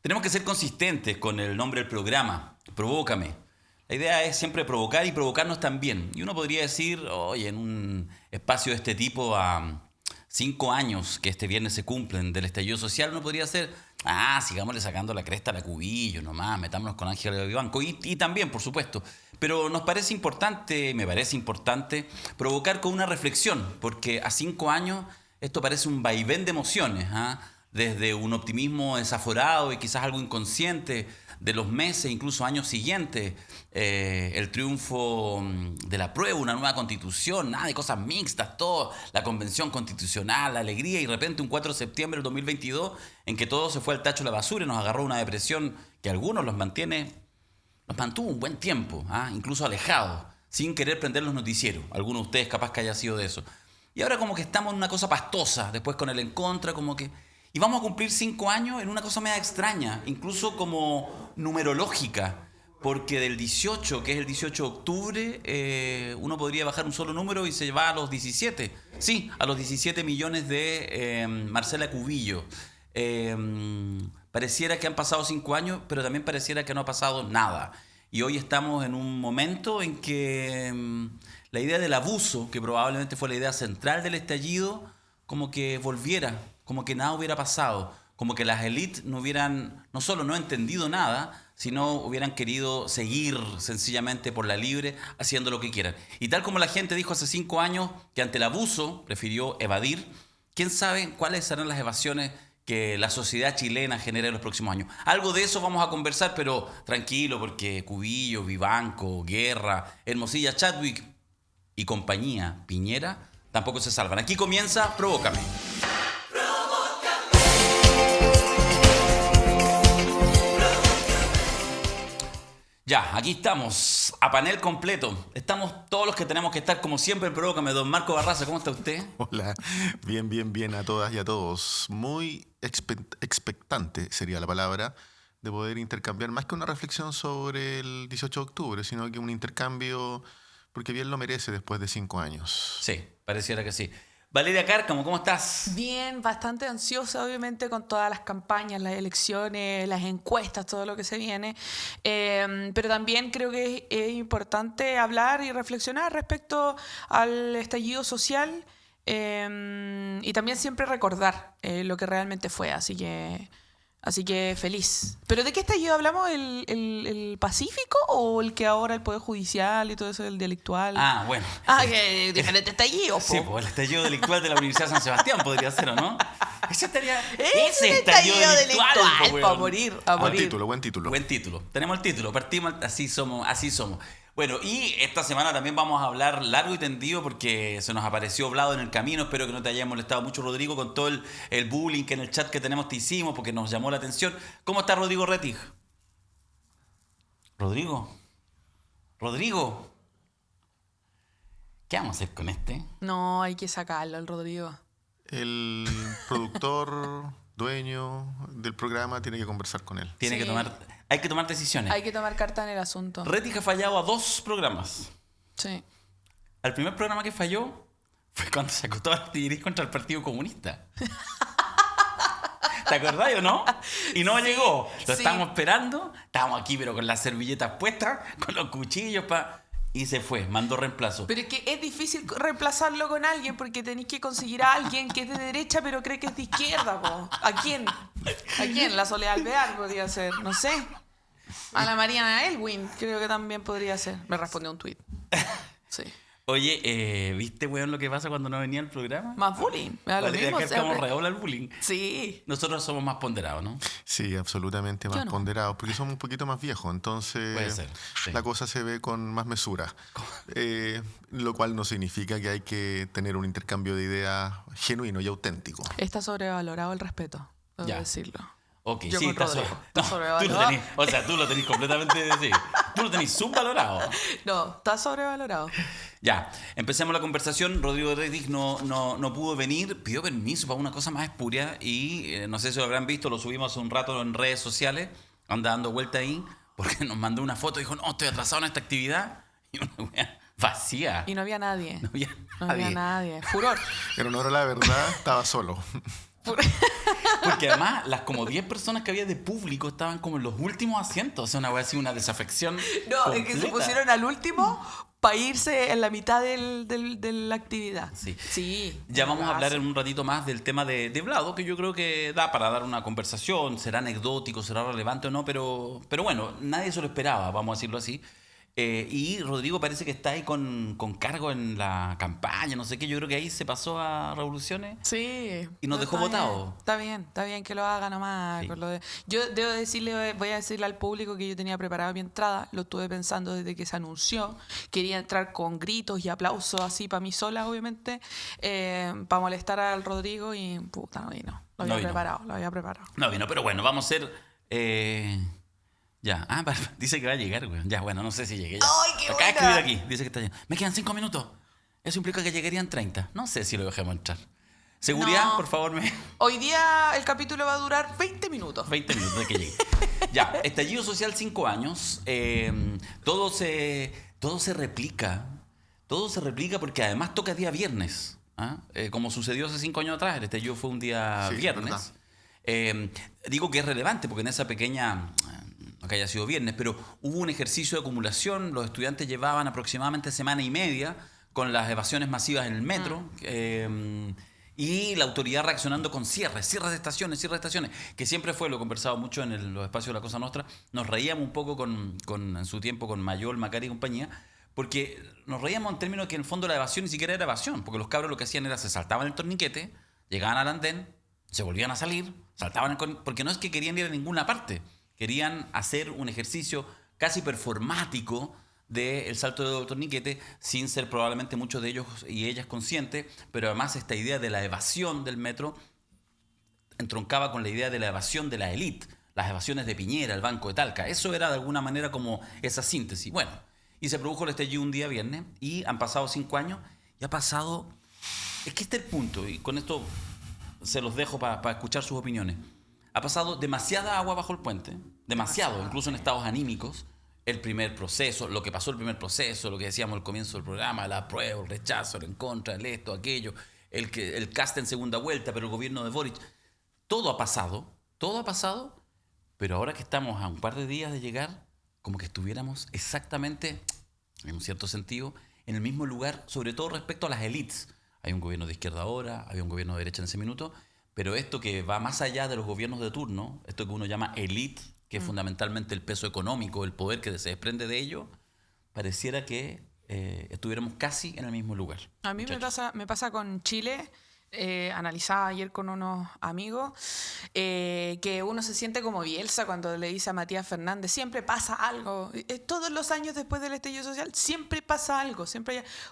Tenemos que ser consistentes con el nombre del programa, Provócame. La idea es siempre provocar y provocarnos también. Y uno podría decir, oye, en un espacio de este tipo, a 5 años que este viernes se cumplen del estallido social, uno podría hacer, sigámosle sacando la cresta a la Cubillos nomás, metámonos con Ángela Vivanco y también, por supuesto. Pero me parece importante provocar con una reflexión, porque a 5 años esto parece un vaivén de emociones, desde un optimismo desaforado y quizás algo inconsciente de los meses, incluso años siguientes, el triunfo de la prueba, una nueva constitución, nada de cosas mixtas, todo, la convención constitucional, la alegría, y de repente un 4 de septiembre del 2022 en que todo se fue al tacho de la basura y nos agarró una depresión que a algunos los mantuvo un buen tiempo, incluso alejados, sin querer prender los noticieros. Algunos de ustedes capaz que haya sido de eso. Y ahora como que estamos en una cosa pastosa, después con el en contra, como que... Y vamos a cumplir 5 años en una cosa media extraña, incluso como numerológica, porque del 18, que es el 18 de octubre, uno podría bajar un solo número y se va a los 17. Sí, a los 17 millones de Marcela Cubillos. Pareciera que han pasado 5 años, pero también pareciera que no ha pasado nada. Y hoy estamos en un momento en que la idea del abuso, que probablemente fue la idea central del estallido, como que volviera, como que nada hubiera pasado, como que las élites no solo no entendido nada, sino hubieran querido seguir sencillamente por la libre haciendo lo que quieran. Y tal como la gente dijo hace 5 años que ante el abuso prefirió evadir, ¿quién sabe cuáles serán las evasiones que la sociedad chilena genere en los próximos años? Algo de eso vamos a conversar, pero tranquilo, porque Cubillos, Vivanco, Guerra, Hermosilla, Chadwick y compañía, Piñera, tampoco se salvan. Aquí comienza Provócame. Ya, aquí estamos, a panel completo. Estamos todos los que tenemos que estar, como siempre, en Provócame. Don Marco Barraza, ¿cómo está usted? Hola, bien a todas y a todos. Muy expectante sería la palabra de poder intercambiar, más que una reflexión sobre el 18 de octubre, sino que un intercambio, porque bien lo merece después de 5 años. Sí, pareciera que sí. Valeria Cárcamo, ¿cómo estás? Bien, bastante ansiosa, obviamente, con todas las campañas, las elecciones, las encuestas, todo lo que se viene. Pero también creo que es importante hablar y reflexionar respecto al estallido social y también siempre recordar lo que realmente fue. Así que feliz. ¿Pero de qué estallido hablamos? ¿El Pacífico o el que ahora el Poder Judicial y todo eso, el delictual? Bueno. Que diferentes estallidos. Sí, pues el estallido delictual de la Universidad de San Sebastián podría ser, ¿o no? Ese estallido delictual para morir. Buen título. Buen título. Tenemos el título. Partimos, así somos. Bueno, y esta semana también vamos a hablar largo y tendido porque se nos apareció Vlado en el camino. Espero que no te haya molestado mucho, Rodrigo, con todo el bullying que en el chat que tenemos te hicimos porque nos llamó la atención. ¿Cómo está Rodrigo Rettig? ¿Rodrigo? ¿Qué vamos a hacer con este? No, hay que sacarlo, el Rodrigo. El productor, dueño del programa, tiene que conversar con él. Hay que tomar decisiones. Hay que tomar carta en el asunto. Rettig ha fallado a 2 programas. Sí. Al primer programa que falló fue cuando sacó toda la artillería contra el Partido Comunista. ¿Te acordás o no? Y no llegó. Lo estábamos esperando. Estábamos aquí, pero con las servilletas puestas, con los cuchillos y se fue, mandó reemplazo. Pero es que es difícil reemplazarlo con alguien porque tenéis que conseguir a alguien que es de derecha pero cree que es de izquierda, po. ¿A quién? La Soledad Alvear podría ser, no sé. A la Mariana Elwin creo que también podría ser. Me respondió un tuit. Sí. Oye, ¿viste, weón, lo que pasa cuando no venía al programa? Más bullying. Me da lo mismo. Como reola el bullying. Sí. Nosotros somos más ponderados, ¿no? Sí, absolutamente más ponderados, porque somos un poquito más viejos, entonces puede ser, sí. La cosa se ve con más mesura, lo cual no significa que hay que tener un intercambio de ideas genuino y auténtico. Está sobrevalorado el respeto, debo decirlo. Ok, yo sí, está sobrevalorado. Tú lo tenés completamente... Sí, tú lo tenés subvalorado. No, está sobrevalorado. Ya, empecemos la conversación. Rodrigo Rettig no pudo venir, pidió permiso para una cosa más espuria y no sé si lo habrán visto, lo subimos hace un rato en redes sociales, anda dando vuelta ahí, porque nos mandó una foto y dijo, no, estoy atrasado en esta actividad. Y una wea vacía. Y no había nadie. No había nadie. Furor. Pero no era la verdad, estaba solo. Porque además, las como 10 personas que había de público estaban como en los últimos asientos. O sea, una wea así, una desafección. No, es que se completa. pusieron al último para irse en la mitad de la actividad. Sí. Sí. Ya vamos a hablar así. en un ratito más del tema de Vlado, que yo creo que da para dar una conversación, será anecdótico, será relevante o no, pero bueno, nadie se lo esperaba, vamos a decirlo así. Y Rodrigo parece que está ahí con cargo en la campaña, no sé qué, yo creo que ahí se pasó a Revoluciones. Sí. Y nos no, dejó está bien, votados. Está bien que lo haga nomás. Sí. Con lo de... Yo debo decirle, voy a decirle al público que yo tenía preparada mi entrada, lo estuve pensando desde que se anunció. Quería entrar con gritos y aplausos así para mí sola, obviamente, para molestar al Rodrigo y puta, no vino. Lo había preparado. No vino, pero bueno, vamos a ser... Ya, dice que va a llegar, güey. Ya, bueno, no sé si llegue. Ya. ¡Ay, qué Acaba de buena! escribir aquí, dice que está llegando. Me quedan 5 minutos. Eso implica que llegarían 30. No sé si lo dejemos entrar. Seguridad, No. por favor, Hoy día el capítulo va a durar 20 minutos. 20 minutos de que llegue. Ya, estallido social 5 años. Todo se replica. Todo se replica porque además toca día viernes. ¿Ah? Como sucedió hace 5 años atrás. El estallido fue un día Sí, viernes. Digo que es relevante porque en esa pequeña... no que haya sido viernes, pero hubo un ejercicio de acumulación. Los estudiantes llevaban aproximadamente semana y media con las evasiones masivas en el metro. Y la autoridad reaccionando con cierres de estaciones, que siempre fue, lo he conversado mucho en los espacios de La Cosa Nostra. Nos reíamos un poco en su tiempo con Mayol, Macari y compañía, porque nos reíamos en términos de que en el fondo la evasión ni siquiera era evasión, porque los cabros lo que hacían era se saltaban el torniquete, llegaban al andén, se volvían a salir, porque no es que querían ir a ninguna parte, querían hacer un ejercicio casi performático del salto de torniquete, sin ser probablemente muchos de ellos y ellas conscientes, pero además esta idea de la evasión del metro entroncaba con la idea de la evasión de la élite, las evasiones de Piñera, el Banco de Talca. Eso era de alguna manera como esa síntesis. Bueno, y se produjo el estallido un día viernes y han pasado 5 años y ha pasado... Es que este es el punto, y con esto se los dejo para escuchar sus opiniones. Ha pasado demasiada agua bajo el puente, demasiado, incluso en estados anímicos. El primer proceso, lo que pasó el primer proceso, lo que decíamos al comienzo del programa, la apruebo, el rechazo, el en contra, el esto, aquello, el cast en segunda vuelta, pero el gobierno de Boric. Todo ha pasado, pero ahora que estamos a un par de días de llegar, como que estuviéramos exactamente, en un cierto sentido, en el mismo lugar, sobre todo respecto a las élites. Hay un gobierno de izquierda ahora, había un gobierno de derecha en ese minuto, pero esto que va más allá de los gobiernos de turno, esto que uno llama élite, que es fundamentalmente el peso económico, el poder que se desprende de ello, pareciera que estuviéramos casi en el mismo lugar. A mí me pasa con Chile, analizaba ayer con unos amigos, que uno se siente como Bielsa cuando le dice a Matías Fernández, siempre pasa algo. Todos los años después del estallido social, siempre pasa algo.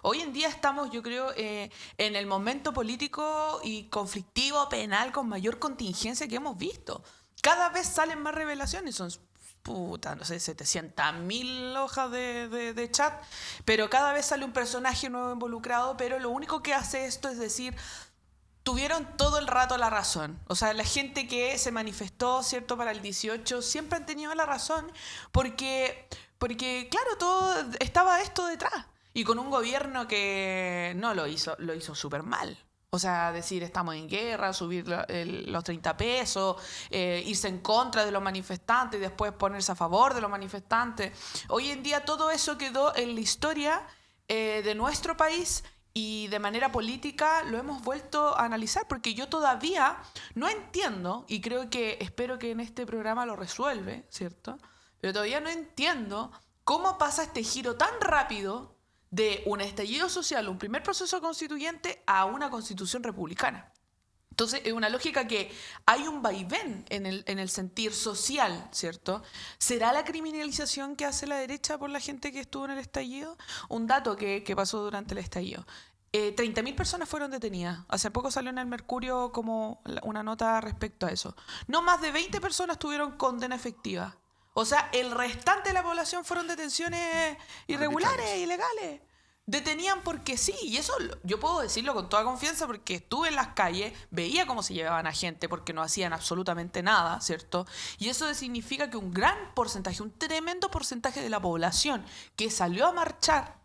Hoy en día estamos, yo creo, en el momento político y conflictivo, penal, con mayor contingencia que hemos visto. Cada vez salen más revelaciones, son, no sé, 700.000 hojas de chat, pero cada vez sale un personaje nuevo involucrado, pero lo único que hace esto es decir, tuvieron todo el rato la razón. O sea, la gente que se manifestó, ¿cierto?, para el 18, siempre han tenido la razón, porque claro, todo estaba esto detrás. Y con un gobierno que no lo hizo súper mal. O sea, decir estamos en guerra, subir los 30 pesos, irse en contra de los manifestantes y después ponerse a favor de los manifestantes. Hoy en día todo eso quedó en la historia de nuestro país y de manera política lo hemos vuelto a analizar porque yo todavía no entiendo, y espero que en este programa lo resuelve, ¿cierto? Pero todavía no entiendo cómo pasa este giro tan rápido de un estallido social, un primer proceso constituyente, a una constitución republicana. Entonces, es una lógica que hay un vaivén en el sentir social, ¿cierto? ¿Será la criminalización que hace la derecha por la gente que estuvo en el estallido? Un dato que pasó durante el estallido. 30.000 personas fueron detenidas. Hace poco salió en el Mercurio como una nota respecto a eso. No más de 20 personas tuvieron condena efectiva. O sea, el restante de la población fueron detenciones irregulares, ilegales. Detenían porque sí, y eso yo puedo decirlo con toda confianza porque estuve en las calles, veía cómo se llevaban a gente porque no hacían absolutamente nada, ¿cierto? Y eso significa que un gran porcentaje, un tremendo porcentaje de la población que salió a marchar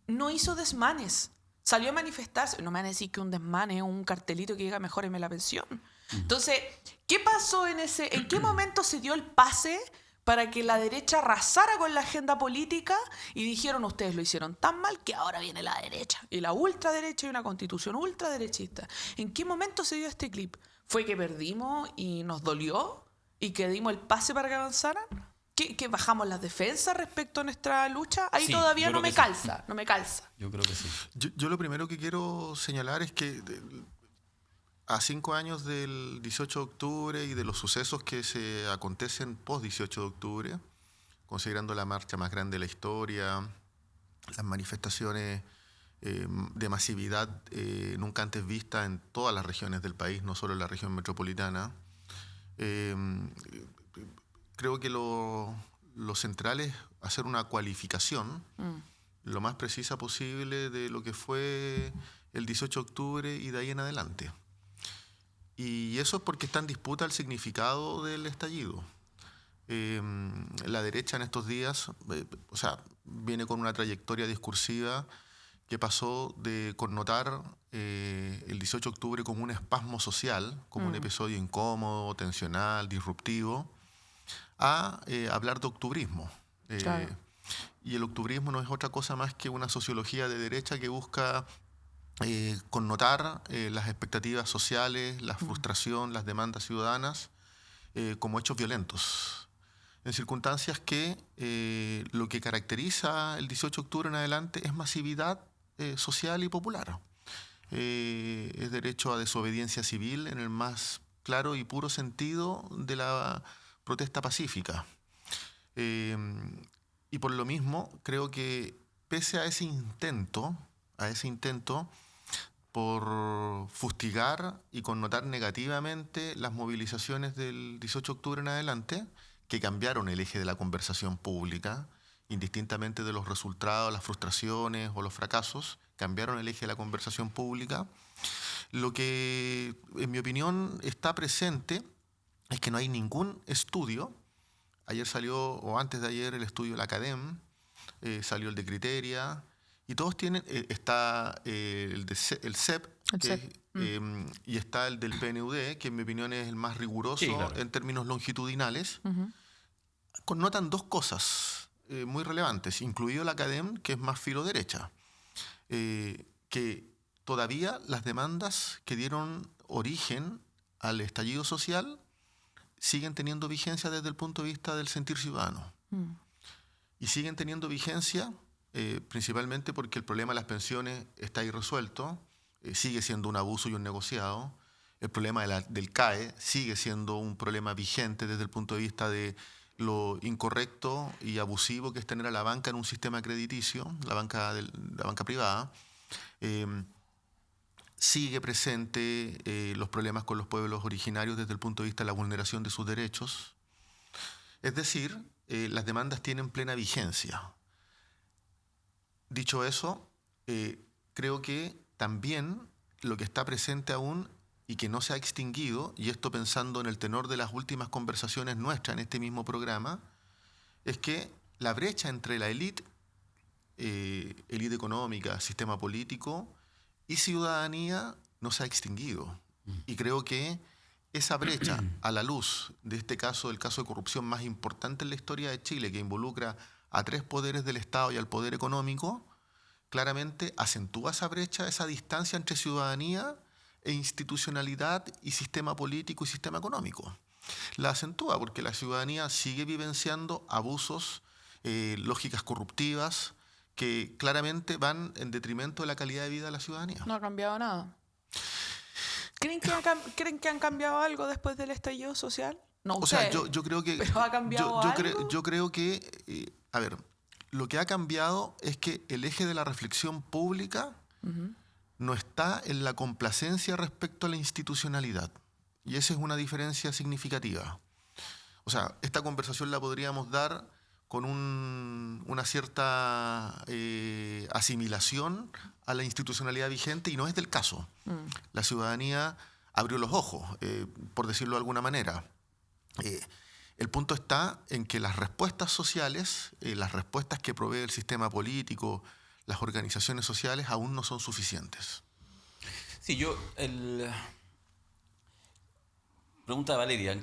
no hizo desmanes. salió a manifestarse. No me van a decir que un desmane o un cartelito que diga mejóreme la pensión. Entonces, ¿qué pasó en qué momento se dio el pase para que la derecha arrasara con la agenda política y dijeron ustedes lo hicieron tan mal que ahora viene la derecha y la ultraderecha y una constitución ultraderechista? ¿En qué momento se dio este clip? ¿Fue que perdimos y nos dolió y que dimos el pase para que avanzaran? ¿Que bajamos las defensas respecto a nuestra lucha? Ahí Sí, todavía yo no creo me que sí. calza, no me calza. Yo creo que sí. Yo lo primero que quiero señalar es que a 5 años del 18 de octubre y de los sucesos que se acontecen post 18 de octubre, considerando la marcha más grande de la historia, las manifestaciones de masividad nunca antes vista en todas las regiones del país, no solo en la región metropolitana, creo que lo central es hacer una cualificación lo más precisa posible de lo que fue el 18 de octubre y de ahí en adelante. Y eso es porque está en disputa el significado del estallido. La derecha en estos días, viene con una trayectoria discursiva que pasó de connotar el 18 de octubre como un espasmo social, como un episodio incómodo, tensional, disruptivo, a hablar de octubrismo. Claro. Y el octubrismo no es otra cosa más que una sociología de derecha que busca connotar las expectativas sociales, la frustración, las demandas ciudadanas como hechos violentos. En circunstancias que lo que caracteriza el 18 de octubre en adelante es masividad social y popular. Es derecho a desobediencia civil en el más claro y puro sentido de la protesta pacífica. Y por lo mismo, creo que pese a ese intento por fustigar y connotar negativamente las movilizaciones del 18 de octubre en adelante, que cambiaron el eje de la conversación pública, indistintamente de los resultados, las frustraciones o los fracasos, cambiaron el eje de la conversación pública. Lo que, en mi opinión, está presente es que no hay ningún estudio. Ayer salió, o antes de ayer, el estudio de la Academ, salió el de Criteria, y todos tienen, está el CEP, y está el del PNUD, que en mi opinión es el más riguroso en términos longitudinales. Connotan dos cosas muy relevantes, incluido la Academ, que es más filoderecha, que todavía las demandas que dieron origen al estallido social siguen teniendo vigencia desde el punto de vista del sentir ciudadano. Y siguen teniendo vigencia principalmente porque el problema de las pensiones está irresuelto, sigue siendo un abuso y un negociado. El problema del CAE sigue siendo un problema vigente desde el punto de vista de lo incorrecto y abusivo que es tener a la banca en un sistema crediticio, la banca privada. Sigue presente los problemas con los pueblos originarios desde el punto de vista de la vulneración de sus derechos. Es decir, las demandas tienen plena vigencia. Dicho eso, creo que también lo que está presente aún y que no se ha extinguido, y esto pensando en el tenor de las últimas conversaciones nuestras en este mismo programa, es que la brecha entre la élite económica, sistema político y ciudadanía no se ha extinguido. Y creo que esa brecha, a la luz de este caso, el caso de corrupción más importante en la historia de Chile, que involucra a 3 poderes del Estado y al poder económico, claramente acentúa esa brecha, esa distancia entre ciudadanía e institucionalidad y sistema político y sistema económico. La acentúa porque la ciudadanía sigue vivenciando abusos, lógicas corruptivas, que claramente van en detrimento de la calidad de vida de la ciudadanía. No ha cambiado nada. ¿Creen que han cambiado algo después del estallido social? No, o sea, yo creo que... ¿Pero ha cambiado algo? Yo creo que... lo que ha cambiado es que el eje de la reflexión pública no está en la complacencia respecto a la institucionalidad. Y esa es una diferencia significativa. O sea, esta conversación la podríamos dar con una cierta asimilación a la institucionalidad vigente, y no es del caso. La ciudadanía abrió los ojos, por decirlo de alguna manera. El punto está en que las respuestas sociales, las respuestas que provee el sistema político, las organizaciones sociales aún no son suficientes. Sí, pregunta de Valeria,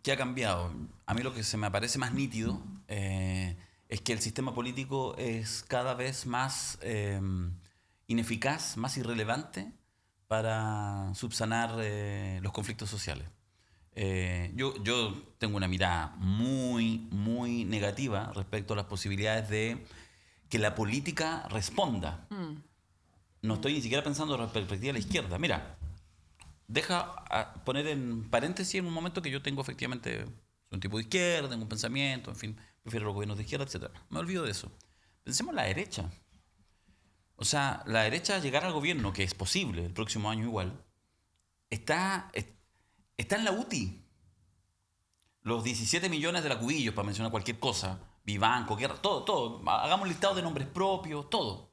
¿qué ha cambiado? A mí lo que se me parece más nítido es que el sistema político es cada vez más ineficaz, más irrelevante para subsanar los conflictos sociales. Yo tengo una mirada muy, muy negativa respecto a las posibilidades de que la política responda. No estoy ni siquiera pensando en la perspectiva de la izquierda. Mira, poner en paréntesis en un momento que yo tengo efectivamente, soy un tipo de izquierda, tengo un pensamiento, en fin, prefiero los gobiernos de izquierda, etc. Me olvido de eso. Pensemos en la derecha. O sea, la derecha llegar al gobierno, que es posible el próximo año igual, está en la UTI. Los 17 millones de la Cubillos, para mencionar cualquier cosa, Vivanco, todo. Hagamos un listado de nombres propios, todo.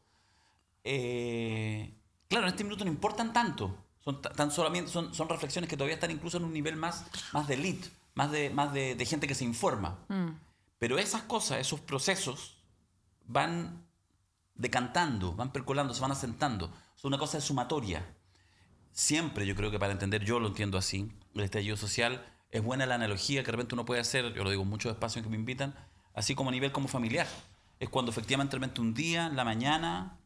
Claro, en este minuto no importan tanto. Son reflexiones que todavía están incluso en un nivel más de elite, más de gente que se informa. Pero esas cosas, esos procesos, van decantando, van percolando, se van asentando. Es una cosa de sumatoria. Siempre, yo creo que para entender, yo lo entiendo así, el estallido social, es buena la analogía que de repente uno puede hacer, yo lo digo en muchos espacios en que me invitan, así como a nivel como familiar. Es cuando efectivamente de repente un día, en la mañana,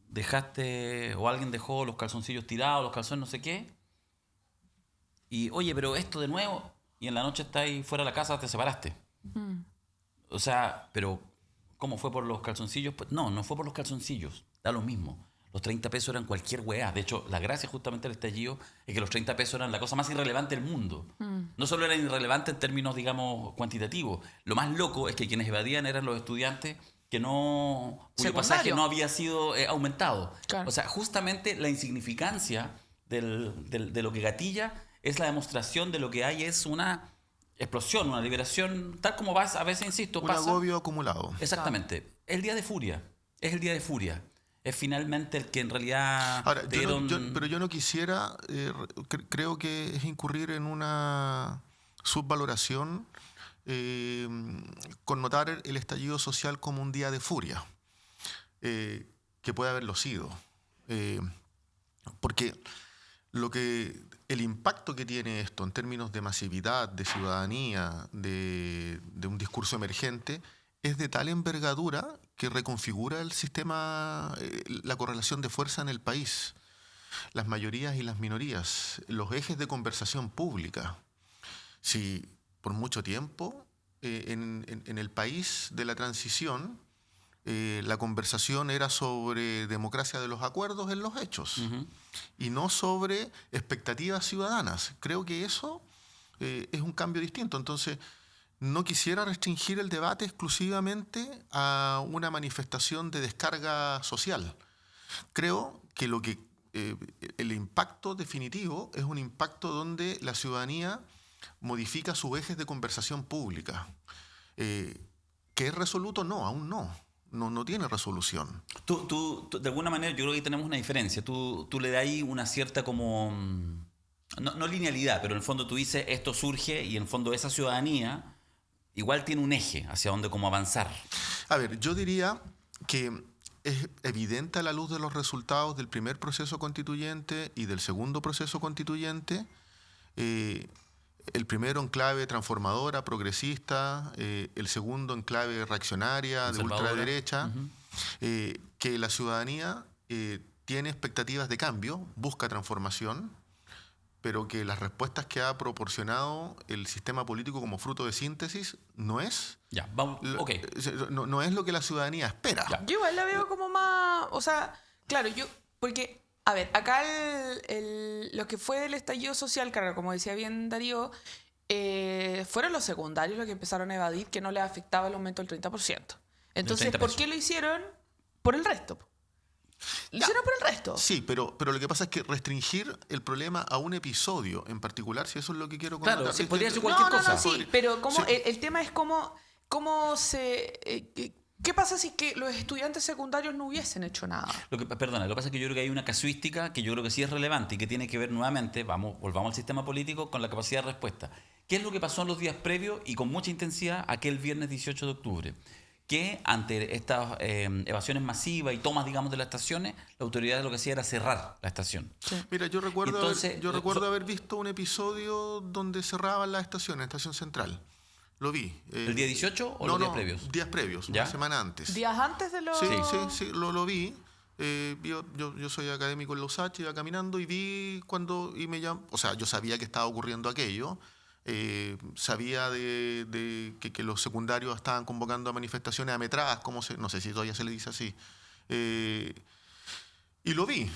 dejaste, o alguien dejó los calzoncillos tirados, los calzones no sé qué, y oye, pero esto de nuevo, y en la noche estás ahí fuera de la casa, te separaste. O sea, pero ¿cómo fue por los calzoncillos? Pues no fue por los calzoncillos, da lo mismo. Los 30 pesos eran cualquier weá. De hecho, la gracia justamente del estallido es que los 30 pesos eran la cosa más irrelevante del mundo. No solo eran irrelevantes en términos, digamos, cuantitativos. Lo más loco es que quienes evadían eran los estudiantes cuyo pasaje no había sido aumentado. Claro. O sea, justamente la insignificancia de lo que gatilla es la demostración de lo que hay es una explosión, una liberación, tal como vas, a veces, insisto, Un pasa. agobio acumulado. Exactamente. El día de furia. Es el día de furia. Es finalmente el que en realidad... Ahora, pero yo no quisiera, creo que es incurrir en una subvaloración, connotar el estallido social como un día de furia, que puede haberlo sido. Porque el impacto que tiene esto en términos de masividad, de ciudadanía, de un discurso emergente, es de tal envergadura que reconfigura el sistema, la correlación de fuerza en el país, las mayorías y las minorías, los ejes de conversación pública. Si por mucho tiempo en el país de la transición la conversación era sobre democracia de los acuerdos en los hechos y no sobre expectativas ciudadanas. Creo que eso es un cambio distinto. Entonces, no quisiera restringir el debate exclusivamente a una manifestación de descarga social. Creo que el impacto definitivo es un impacto donde la ciudadanía modifica sus ejes de conversación pública. ¿Que es resoluto? No, aún no. No tiene resolución. Tú, de alguna manera, yo creo que ahí tenemos una diferencia. Tú le das ahí una cierta como... No linealidad, pero en el fondo tú dices esto surge y en el fondo esa ciudadanía igual tiene un eje hacia dónde como avanzar. A ver, yo diría que es evidente a la luz de los resultados del primer proceso constituyente y del segundo proceso constituyente, el primero en clave transformadora, progresista, el segundo en clave reaccionaria, de ultraderecha, que la ciudadanía tiene expectativas de cambio, busca transformación, pero que las respuestas que ha proporcionado el sistema político como fruto de síntesis no es, no es lo que la ciudadanía espera. Ya. Yo igual la veo como más, o sea, claro, porque, a ver, acá lo que fue el estallido social, claro, como decía bien Darío, fueron los secundarios los que empezaron a evadir que no les afectaba el aumento del 30%. Entonces, ¿por qué lo hicieron? Por el resto. Lo hicieron por el resto. Sí, pero lo que pasa es que restringir el problema a un episodio en particular, si eso es lo que quiero comentar. Claro, sí, podría ser cualquier cosa. No, sí, pero el tema es cómo se... ¿Qué pasa si que los estudiantes secundarios no hubiesen hecho nada? Lo que pasa es que yo creo que hay una casuística que yo creo que sí es relevante y que tiene que ver nuevamente, volvamos al sistema político, con la capacidad de respuesta. ¿Qué es lo que pasó en los días previos y con mucha intensidad aquel viernes 18 de octubre? que ante estas evasiones masivas y tomas, digamos, de las estaciones, la autoridad lo que hacía era cerrar la estación. Mira, yo recuerdo, Entonces, haber visto un episodio donde cerraban la estación central. Lo vi. ¿El día 18 o no, los días previos? Días previos, ¿Ya? una semana antes. ¿Días antes de los...? Sí, lo vi. Yo soy académico en la USACH, iba caminando y vi y me llamó, o sea, yo sabía que estaba ocurriendo aquello, sabía de que los secundarios estaban convocando a manifestaciones ametradas, no sé si todavía se le dice así, y lo vi.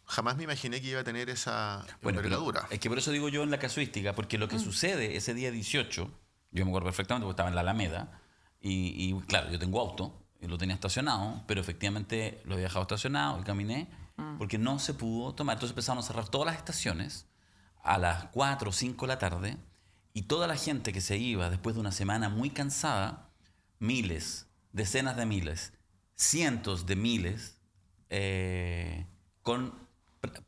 Jamás me imaginé que iba a tener esa envergadura. Es que por eso digo yo en la casuística, porque lo que sucede ese día 18, yo me acuerdo perfectamente porque estaba en la Alameda, y claro, yo tengo auto, y lo tenía estacionado, pero efectivamente lo había dejado estacionado y caminé, porque no se pudo tomar. Entonces empezaron a cerrar todas las estaciones a las 4 o 5 de la tarde, y toda la gente que se iba después de una semana muy cansada, miles, decenas de miles, cientos de miles, con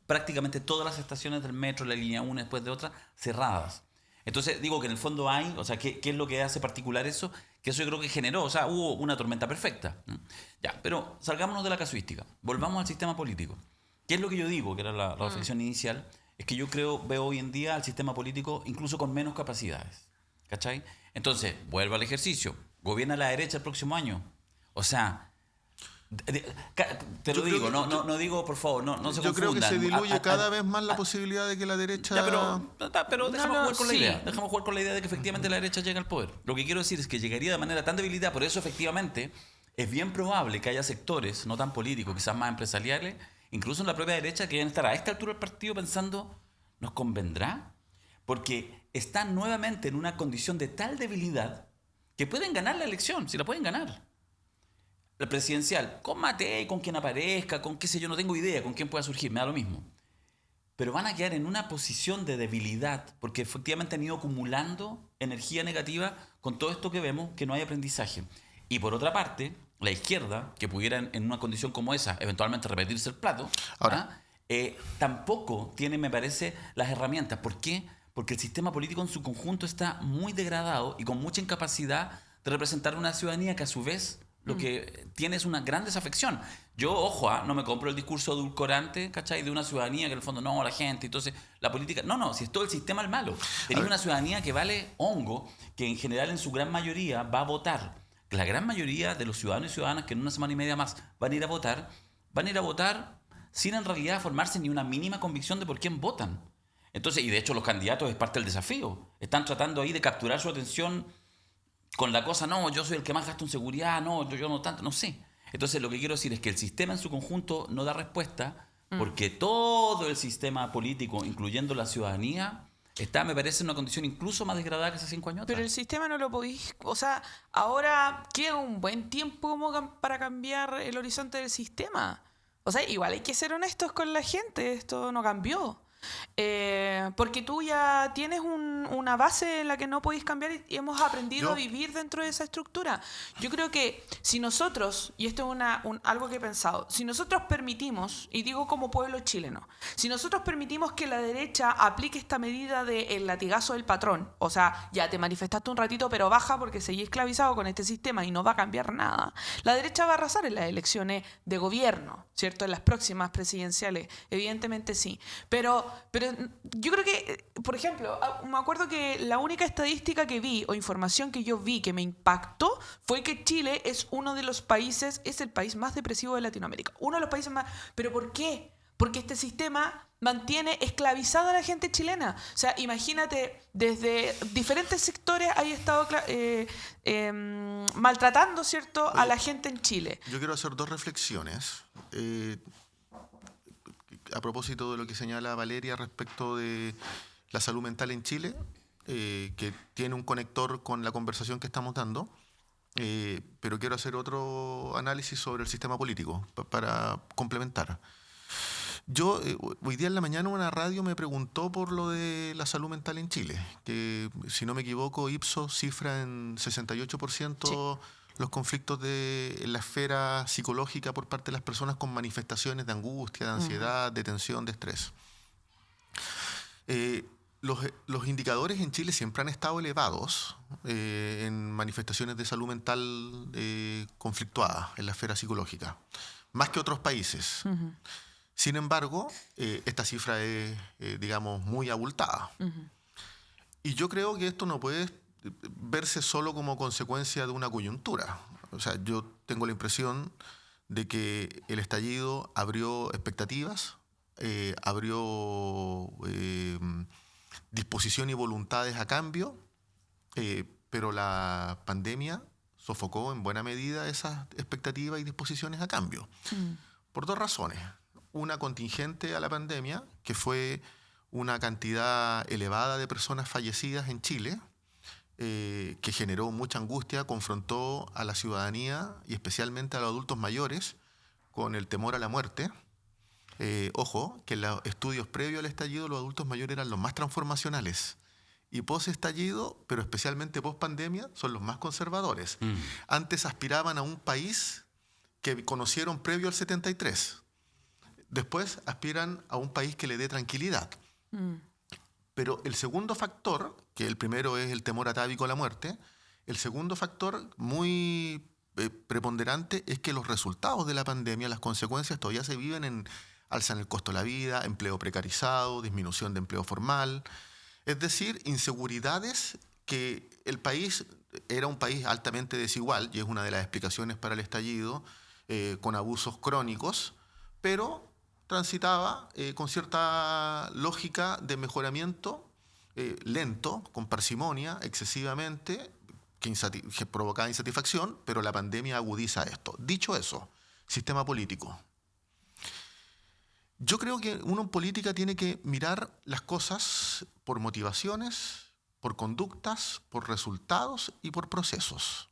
prácticamente todas las estaciones del metro, la línea 1 después de otra, cerradas. Entonces digo que en el fondo hay, o sea, ¿qué es lo que hace particular eso? Que eso yo creo que generó, o sea, hubo una tormenta perfecta, ¿no? Ya, pero salgámonos de la casuística, volvamos al sistema político. ¿Qué es lo que yo digo, que era la reflexión inicial? Es que yo veo hoy en día al sistema político incluso con menos capacidades, ¿cachai? Entonces, vuelvo al ejercicio, gobierna la derecha el próximo año, o sea... Te lo digo, no digo, por favor, no se confundan. Yo creo que se diluye cada vez más la posibilidad de que la derecha... Ya, pero dejamos jugar con la sí. idea. Dejamos jugar con la idea de que efectivamente la derecha llega al poder. Lo que quiero decir es que llegaría de manera tan debilitada, por eso efectivamente es bien probable que haya sectores, no tan políticos, quizás más empresariales, incluso en la propia derecha, que deben estar a esta altura del partido pensando, ¿nos convendrá? Porque están nuevamente en una condición de tal debilidad que pueden ganar la elección, si la pueden ganar. La presidencial, con Matei, con quien aparezca, con qué sé yo, no tengo idea, con quién pueda surgir, me da lo mismo. Pero van a quedar en una posición de debilidad, porque efectivamente han ido acumulando energía negativa con todo esto que vemos, que no hay aprendizaje. Y por otra parte, la izquierda, que pudiera en una condición como esa, eventualmente repetirse el plato, tampoco tiene, me parece, las herramientas. ¿Por qué? Porque el sistema político en su conjunto está muy degradado y con mucha incapacidad de representar una ciudadanía que a su vez lo que tiene es una gran desafección. Yo, ojo, no me compro el discurso edulcorante, ¿cachai? De una ciudadanía que en el fondo no, la gente, entonces la política... No, si es todo el sistema el malo. Tenéis una ciudadanía que vale hongo, que en general en su gran mayoría va a votar. Que la gran mayoría de los ciudadanos y ciudadanas que en una semana y media más van a ir a votar sin en realidad formarse ni una mínima convicción de por quién votan. Entonces, y de hecho los candidatos es parte del desafío. Están tratando ahí de capturar su atención con la cosa, no, yo soy el que más gasto en seguridad, no, yo no tanto, no sé. Entonces lo que quiero decir es que el sistema en su conjunto no da respuesta porque todo el sistema político, incluyendo la ciudadanía, está, me parece, en una condición incluso más degradada que hace 5 años atrás. Pero el sistema no lo podéis... O sea, ahora queda un buen tiempo como para cambiar el horizonte del sistema. O sea, igual hay que ser honestos con la gente, esto no cambió. Porque tú ya tienes una base en la que no podéis cambiar y hemos aprendido a vivir dentro de esa estructura. Yo creo que si nosotros, y esto es algo que he pensado, si nosotros permitimos, y digo como pueblo chileno, si nosotros permitimos que la derecha aplique esta medida del latigazo del patrón, o sea, ya te manifestaste un ratito pero baja porque seguís esclavizado con este sistema y no va a cambiar nada, la derecha va a arrasar en las elecciones de gobierno, ¿cierto? En las próximas presidenciales, evidentemente sí, pero yo creo que, por ejemplo, me acuerdo que la única estadística que vi o información que yo vi que me impactó fue que Chile es uno de los países, es el país más depresivo de Latinoamérica. Uno de los países más... ¿Pero por qué? Porque este sistema mantiene esclavizada a la gente chilena. O sea, imagínate, desde diferentes sectores hay estado maltratando, ¿cierto?, a la gente en Chile. Yo quiero hacer 2 reflexiones. A propósito de lo que señala Valeria respecto de la salud mental en Chile, que tiene un conector con la conversación que estamos dando, pero quiero hacer otro análisis sobre el sistema político para complementar. Yo, hoy día en la mañana una radio me preguntó por lo de la salud mental en Chile, que si no me equivoco, Ipsos cifra en 68% los conflictos en la esfera psicológica por parte de las personas con manifestaciones de angustia, de ansiedad, de tensión, de estrés. los indicadores en Chile siempre han estado elevados en manifestaciones de salud mental conflictuadas en la esfera psicológica, más que otros países. Ujú, Sin embargo, esta cifra es, digamos, muy abultada. ujú. Y yo creo que esto no puede verse solo como consecuencia de una coyuntura. O sea, yo tengo la impresión de que el estallido abrió expectativas, abrió disposición y voluntades a cambio, pero la pandemia sofocó en buena medida esas expectativas y disposiciones a cambio. Mm. Por dos razones. Una contingente a la pandemia, que fue una cantidad elevada de personas fallecidas en Chile, que generó mucha angustia, confrontó a la ciudadanía y especialmente a los adultos mayores con el temor a la muerte. Ojo, que en los estudios previos al estallido los adultos mayores eran los más transformacionales. Y post-estallido, pero especialmente post-pandemia, son los más conservadores. Antes aspiraban a un país que conocieron previo al 73. Después aspiran a un país que le dé tranquilidad. Mm. Pero el segundo factor, que el primero es el temor atávico a la muerte, el segundo factor muy preponderante es que los resultados de la pandemia, las consecuencias todavía se viven en alza en el costo de la vida, empleo precarizado, disminución de empleo formal, es decir, inseguridades que el país era un país altamente desigual, y es una de las explicaciones para el estallido, con abusos crónicos, pero transitaba con cierta lógica de mejoramiento lento, con parsimonia, excesivamente, que provocaba insatisfacción, pero la pandemia agudiza esto. Dicho eso, sistema político. Yo creo que uno en política tiene que mirar las cosas por motivaciones, por conductas, por resultados y por procesos.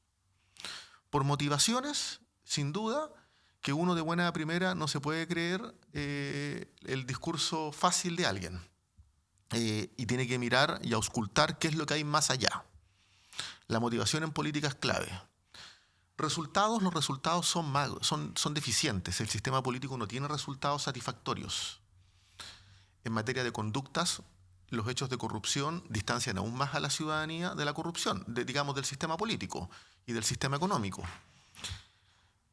Por motivaciones, sin duda, que uno de buena primera no se puede creer el discurso fácil de alguien. Y tiene que mirar y auscultar qué es lo que hay más allá. La motivación en política es clave. Resultados, los resultados son deficientes. El sistema político no tiene resultados satisfactorios. En materia de conductas, los hechos de corrupción distancian aún más a la ciudadanía de la corrupción, digamos, del sistema político y del sistema económico.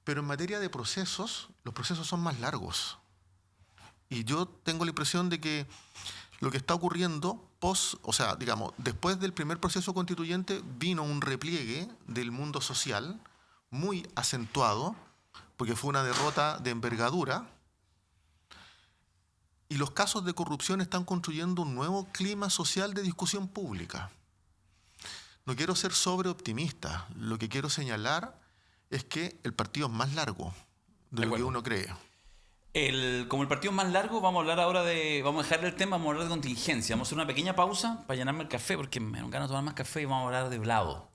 Pero en materia de procesos, los procesos son más largos. Y yo tengo la impresión de que lo que está ocurriendo después del primer proceso constituyente vino un repliegue del mundo social muy acentuado, porque fue una derrota de envergadura, y los casos de corrupción están construyendo un nuevo clima social de discusión pública. No quiero ser sobreoptimista, lo que quiero señalar es que el partido es más largo de lo que uno cree. Como el partido es más largo, vamos a hablar ahora vamos a dejarle el tema, vamos a hablar de contingencia. Vamos a hacer una pequeña pausa para llenarme el café, porque me dan ganas de tomar más café, y vamos a hablar de Vlado.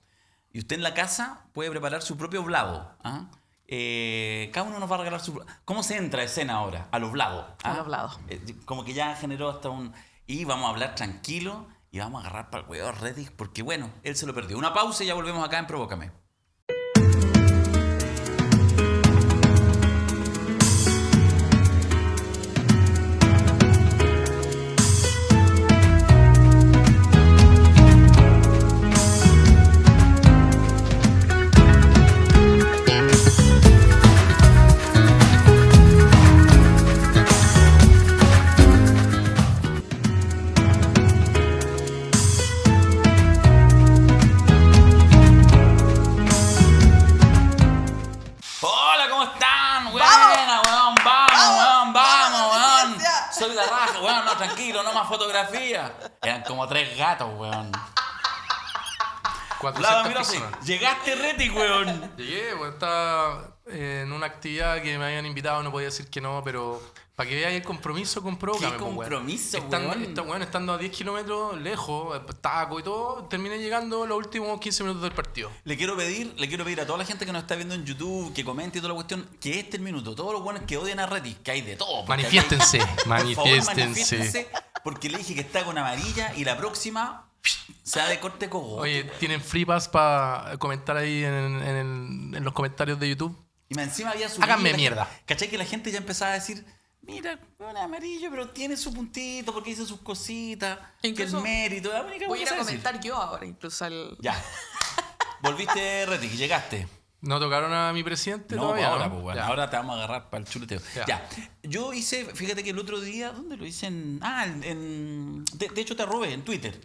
Y usted en la casa puede preparar su propio Vlado. ¿Ah? Cada uno nos va a regalar su... ¿Cómo se entra a escena ahora? A los Vlados. ¿Ah? A los Vlados. Como que ya generó hasta un... Y vamos a hablar tranquilo y vamos a agarrar para el huevo Redis, porque bueno, él se lo perdió. Una pausa y ya volvemos acá en Provócame. Tranquilo, no más fotografía. Eran como 3 gatos, weón. 400 mira, sí. Llegaste, Reti, weón. Llegué, weón. Estaba en una actividad que me habían invitado, no podía decir que no, pero para que veáis el compromiso con Provócame. ¿Qué compromiso, weón? Estando a 10 kilómetros lejos, taco y todo, terminé llegando los últimos 15 minutos del partido. Le quiero pedir a toda la gente que nos está viendo en YouTube, que comente y toda la cuestión, que este es el minuto. Todos los buenos que odian a Reti, que hay de todo. Manifiéstense, manifiéstense. Porque le dije que está con amarilla y la próxima se da de corte cogo. Oye, ¿tienen free pass para comentar ahí en los comentarios de YouTube? Y más encima había subido. Háganme mierda. ¿Cachai? Que la gente ya empezaba a decir, mira, un amarillo, pero tiene su puntito porque dice sus cositas, Incluso que el mérito. La única voy a ir cosa a es decir. comentar yo ahora, incluso al... Ya. Volviste, Retic, llegaste. ¿No tocaron a mi presidente No, todavía? ahora, ¿no? pues, bueno, Ya. ahora te vamos a agarrar para el chuleteo. Ya. Ya. Yo hice, fíjate que el otro día, ¿dónde lo hice? De hecho, te arrobé en Twitter.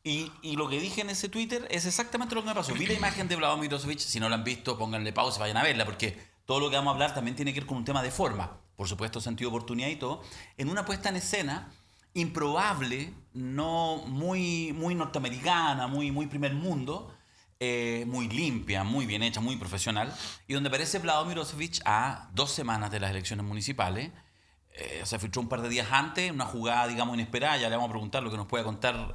Y lo que dije en ese Twitter es exactamente lo que me pasó. Vi la imagen de Vladimir Mirosevic. Si no la han visto, pónganle pausa y vayan a verla, porque todo lo que vamos a hablar también tiene que ver con un tema de forma. Por supuesto, sentido de oportunidad y todo. En una puesta en escena improbable, no muy norteamericana, muy primer mundo, muy limpia, muy bien hecha, muy profesional, y donde aparece Vladimir Mirosevic a 2 semanas de las elecciones municipales. Se filtró un par de días antes, una jugada, digamos, inesperada. Ya le vamos a preguntar lo que nos puede contar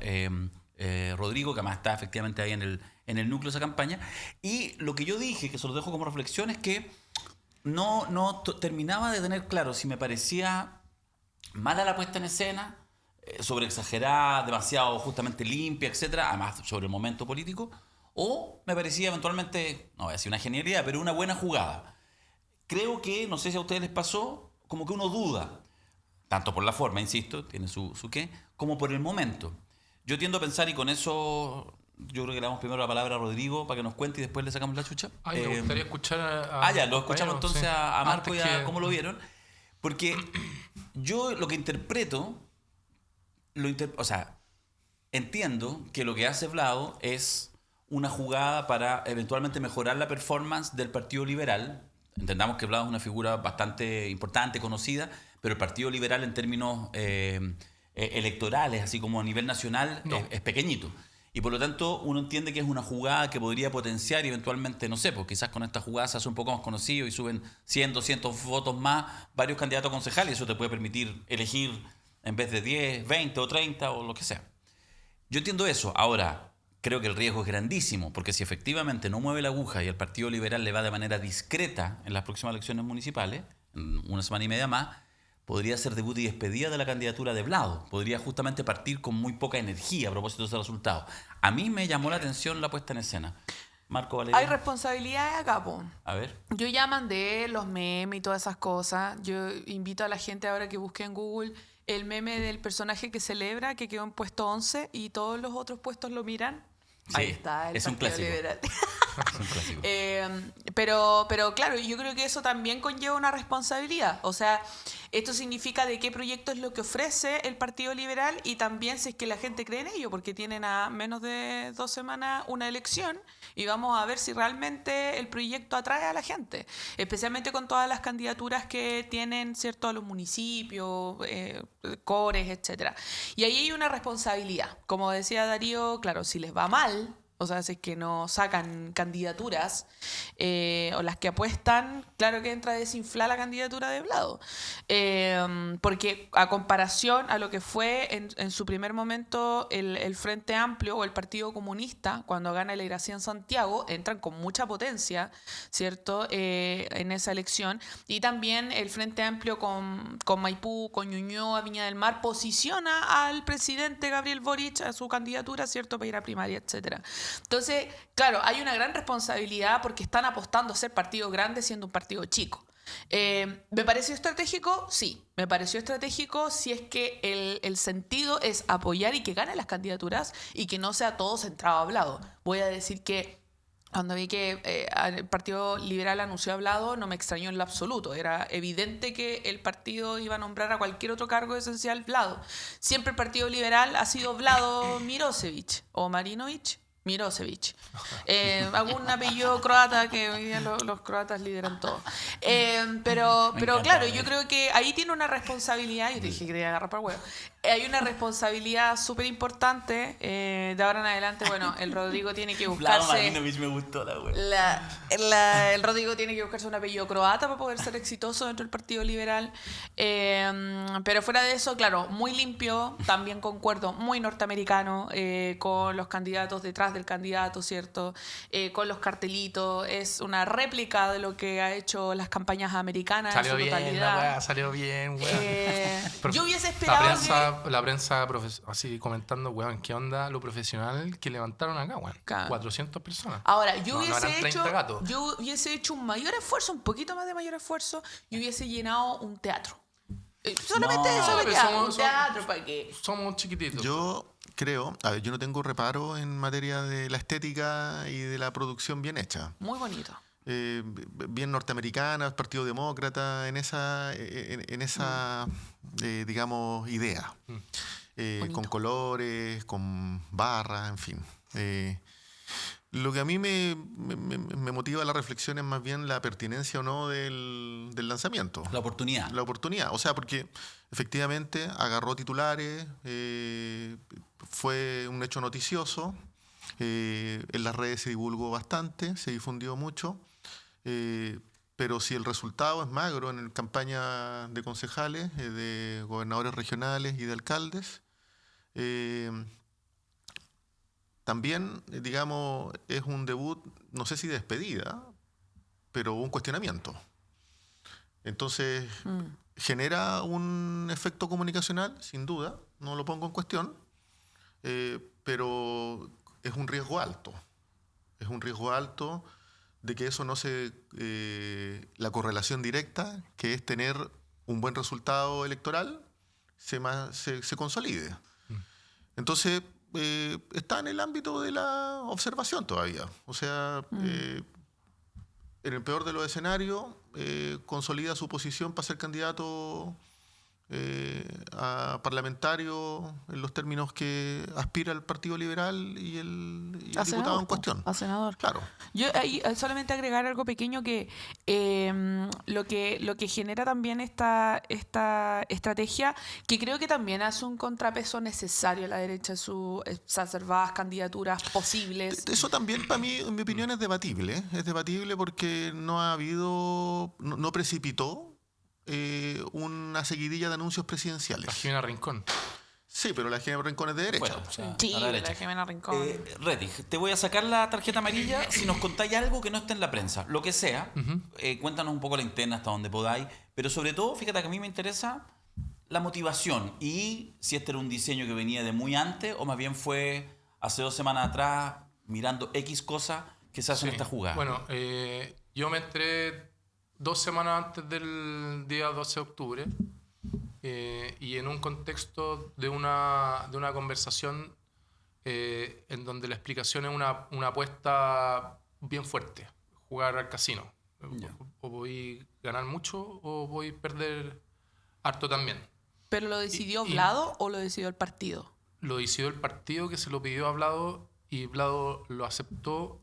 Rodrigo, que además está efectivamente ahí en el núcleo de esa campaña. Y lo que yo dije, que se lo dejo como reflexión, es que no terminaba de tener claro si me parecía mala la puesta en escena, sobreexagerada, demasiado justamente limpia, etcétera, además sobre el momento político, o me parecía eventualmente, no voy a decir una genialidad, pero una buena jugada. Creo que, no sé si a ustedes les pasó, como que uno duda, tanto por la forma, insisto, tiene su qué, como por el momento. Yo tiendo a pensar, y con eso yo creo que le damos primero la palabra a Rodrigo para que nos cuente y después le sacamos la chucha. Ay, me gustaría escuchar a Ya, mis lo escuchamos compañeros, entonces sí. a Marco y Antes a que- cómo lo vieron. Porque yo lo que interpreto, o sea, entiendo que lo que hace Vlado es una jugada para eventualmente mejorar la performance del Partido Liberal. Entendamos que Vlado es una figura bastante importante, conocida, pero el Partido Liberal en términos electorales, así como a nivel nacional, No. es pequeñito. Y por lo tanto uno entiende que es una jugada que podría potenciar y eventualmente, no sé, pues quizás con esta jugada se hace un poco más conocido y suben 100, 200 votos más varios candidatos a concejales, y eso te puede permitir elegir en vez de 10, 20 o 30 o lo que sea. Yo entiendo eso. Ahora, creo que el riesgo es grandísimo, porque si efectivamente no mueve la aguja y el Partido Liberal le va de manera discreta en las próximas elecciones municipales, en una semana y media más, podría ser debut y despedida de la candidatura de Vlado. Podría justamente partir con muy poca energía a propósito de ese resultado. A mí me llamó la atención la puesta en escena. Marco Valeria. Hay responsabilidades acá, po. A ver. Yo ya mandé los memes y todas esas cosas. Yo invito a la gente ahora que busque en Google el meme del personaje que celebra, que quedó en puesto 11 y todos los otros puestos lo miran. Sí, Ahí está, el es un Partido clásico. Liberal. Es un clásico. Pero claro, yo creo que eso también conlleva una responsabilidad. O sea, esto significa de qué proyecto es lo que ofrece el Partido Liberal y también si es que la gente cree en ello, porque tienen a menos de 2 semanas una elección y vamos a ver si realmente el proyecto atrae a la gente, especialmente con todas las candidaturas que tienen, ¿cierto?, a los municipios, cores, etcétera. Y ahí hay una responsabilidad. Como decía Darío, claro, si les va mal, o sea, si es que no sacan candidaturas o las que apuestan, claro que entra a desinflar la candidatura de Vlado. Porque a comparación a lo que fue en su primer momento el Frente Amplio o el Partido Comunista, cuando gana el Gracia en Santiago, entran con mucha potencia, ¿cierto?, en esa elección. Y también el Frente Amplio con Maipú, con Ñuñoa, Viña del Mar, posiciona al presidente Gabriel Boric a su candidatura, ¿cierto?, para ir a primaria, etcétera. Entonces, claro, hay una gran responsabilidad porque están apostando a ser partido grande siendo un partido chico. ¿Me pareció estratégico? Sí, me pareció estratégico si es que el sentido es apoyar y que ganen las candidaturas y que no sea todo centrado a Vlado. Voy a decir que cuando vi que el Partido Liberal anunció a Vlado, no me extrañó en lo absoluto. Era evidente que el partido iba a nombrar a cualquier otro cargo esencial Vlado. Siempre el Partido Liberal ha sido Vlado Mirosevic o Marinovich. Mirosevic. Algún apellido croata que hoy día los croatas lideran todo. Pero encanta, claro, Valeria. yo creo que ahí tiene una responsabilidad. Yo te dije que quería agarrar para el huevo. Hay una responsabilidad súper importante. De ahora en adelante, bueno, el Rodrigo tiene que Vlado buscarse. Marinovich me gustó la wea. El Rodrigo tiene que buscarse un apellido croata para poder ser exitoso dentro del Partido Liberal. Pero fuera de eso, claro, muy limpio, también concuerdo, muy norteamericano, con los candidatos detrás del candidato, ¿cierto? Con los cartelitos. Es una réplica de lo que ha hecho las campañas americanas Salió en su bien, la totalidad. weá, salió bien, weón. Yo hubiese esperado La prensa así comentando, weón, ¿qué onda lo profesional que levantaron acá, weón? Claro. 400 personas. Ahora, yo No, no hubiese eran 30 hecho, gatos. yo hubiese hecho un mayor esfuerzo, un poquito más de mayor esfuerzo, y hubiese llenado un teatro. Solamente No, eso me pero queda. Un teatro, ¿para qué? Somos chiquititos. Yo creo, a ver, yo no tengo reparo en materia de la estética y de la producción bien hecha. Muy bonito. Bien norteamericana, Partido Demócrata, en esa digamos, idea. Con colores, con barras, en fin. Lo que a mí me motiva la reflexión es más bien la pertinencia o no del lanzamiento. La oportunidad. La oportunidad. O sea, porque efectivamente agarró titulares, fue un hecho noticioso, en las redes se divulgó bastante, se difundió mucho, pero si el resultado es magro en campaña de concejales, de gobernadores regionales y de alcaldes, también, digamos, es un debut, no sé si de despedida, pero un cuestionamiento. Entonces, genera un efecto comunicacional, sin duda, no lo pongo en cuestión, pero es un riesgo alto. Es un riesgo alto de que eso no se... la correlación directa, que es tener un buen resultado electoral, se consolide. Entonces, está en el ámbito de la observación todavía. O sea, en el peor de los escenarios, consolida su posición para ser candidato a parlamentario en los términos que aspira el Partido Liberal y el diputado senador, en cuestión. a senador. Claro. Yo ahí solamente agregar algo pequeño que lo que genera también esta estrategia, que creo que también hace un contrapeso necesario a la derecha, sus exacerbadas candidaturas posibles. Eso también, para mí, en mi opinión, es debatible. Es debatible porque no ha habido, no precipitó una seguidilla de anuncios presidenciales. La Jimena Rincón. Sí, pero la Jimena Rincón es de derecha. Bueno, o sea, Sí, a la derecha. la Jimena Rincón. Rettig, te voy a sacar la tarjeta amarilla si nos contáis algo que no esté en la prensa. Lo que sea, cuéntanos un poco la interna hasta donde podáis. Pero sobre todo, fíjate que a mí me interesa la motivación y si este era un diseño que venía de muy antes o más bien fue hace 2 semanas atrás mirando X cosas que se hacen en esta jugada. Bueno, yo me entré 2 semanas antes del día 12 de octubre y en un contexto de una conversación en donde la explicación es una apuesta bien fuerte, jugar al casino. O voy a ganar mucho o voy a perder harto también. ¿Pero lo decidió y- Vlado o lo decidió el partido? Lo decidió el partido, que se lo pidió a Vlado y Vlado lo aceptó.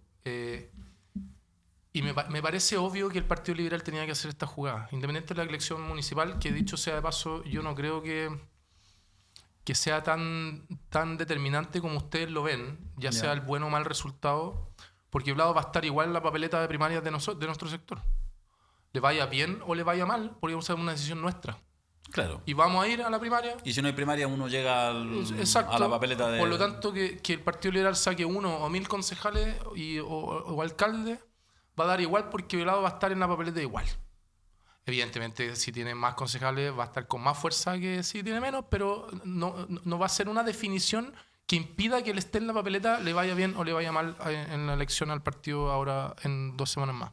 Y me parece obvio que el Partido Liberal tenía que hacer esta jugada. Independiente de la elección municipal, que dicho sea de paso, yo no creo que sea tan determinante como ustedes lo ven, ya sea el buen o mal resultado, porque Vlado va a estar igual en la papeleta de primarias de nuestro sector. Le vaya bien o le vaya mal, porque vamos a hacer una decisión nuestra. Claro. Y vamos a ir a la primaria. Y si no hay primaria, uno llega Exacto. a la papeleta de... Por lo tanto, que el Partido Liberal saque 1 o 1000 concejales o alcaldes, va a dar igual porque Vlado va a estar en la papeleta igual. Evidentemente, si tiene más concejales, va a estar con más fuerza que si tiene menos, pero no va a ser una definición que impida que él esté en la papeleta, le vaya bien o le vaya mal en la elección al partido ahora en 2 semanas más.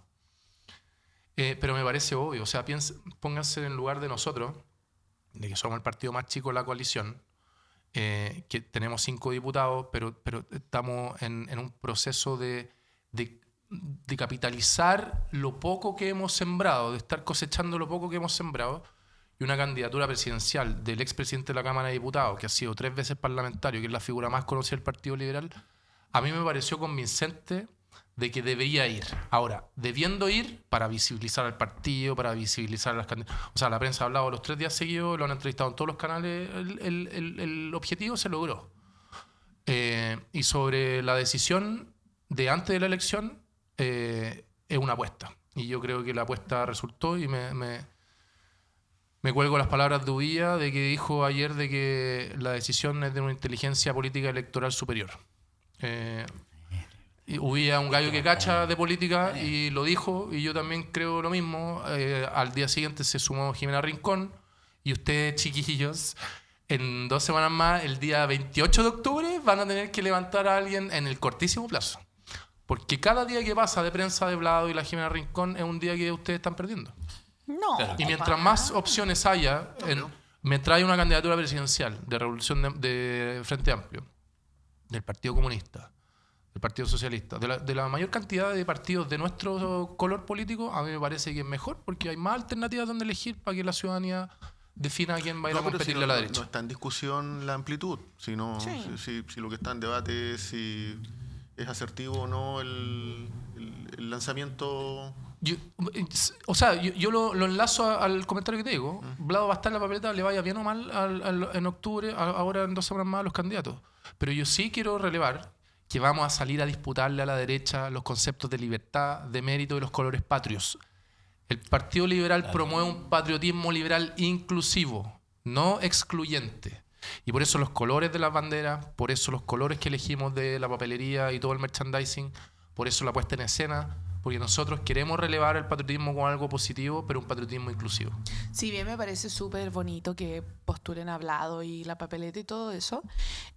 Pero me parece obvio. O sea, pónganse en lugar de nosotros, de que somos el partido más chico de la coalición, que tenemos 5 diputados, pero estamos en un proceso de capitalizar lo poco que hemos sembrado, de estar cosechando lo poco que hemos sembrado, y una candidatura presidencial del expresidente de la Cámara de Diputados, que ha sido 3 veces parlamentario, que es la figura más conocida del Partido Liberal, a mí me pareció convincente de que debería ir. Ahora, debiendo ir para visibilizar al partido, para visibilizar a las candidaturas. O sea, la prensa ha hablado los 3 días seguidos, lo han entrevistado en todos los canales, el objetivo se logró. Y sobre la decisión de antes de la elección, es una apuesta. Y yo creo que la apuesta resultó y me cuelgo las palabras de Uvilla, de que dijo ayer de que la decisión es de una inteligencia política electoral superior. Y Uvilla es un gallo que cacha de política y lo dijo, y yo también creo lo mismo. Al día siguiente se sumó Jimena Rincón y ustedes, chiquillos, en 2 semanas más, el día 28 de octubre, van a tener que levantar a alguien en el cortísimo plazo. Porque cada día que pasa de prensa de Vlado y la Jimena Rincón es un día que ustedes están perdiendo. No. Claro. Y mientras más opciones haya me trae una candidatura presidencial de Revolución de Frente Amplio, del Partido Comunista, del Partido Socialista, de la mayor cantidad de partidos de nuestro color político, a mí me parece que es mejor porque hay más alternativas donde elegir para que la ciudadanía defina a quién va a ir a competirle a la derecha. No está en discusión la amplitud, sino si lo que está en debate es si es asertivo o no el lanzamiento. Yo lo enlazo al comentario que te digo. Vlado va a estar en la papeleta, le vaya bien o mal en octubre, ahora en 2 semanas más a los candidatos. Pero yo sí quiero relevar que vamos a salir a disputarle a la derecha los conceptos de libertad, de mérito y los colores patrios. El Partido Liberal promueve un patriotismo liberal inclusivo, no excluyente. Y por eso los colores de las banderas, por eso los colores que elegimos de la papelería y todo el merchandising, por eso la puesta en escena, porque nosotros queremos relevar el patriotismo como algo positivo, pero un patriotismo inclusivo. Si bien me parece súper bonito que postulen a Vlado y la papeleta y todo eso,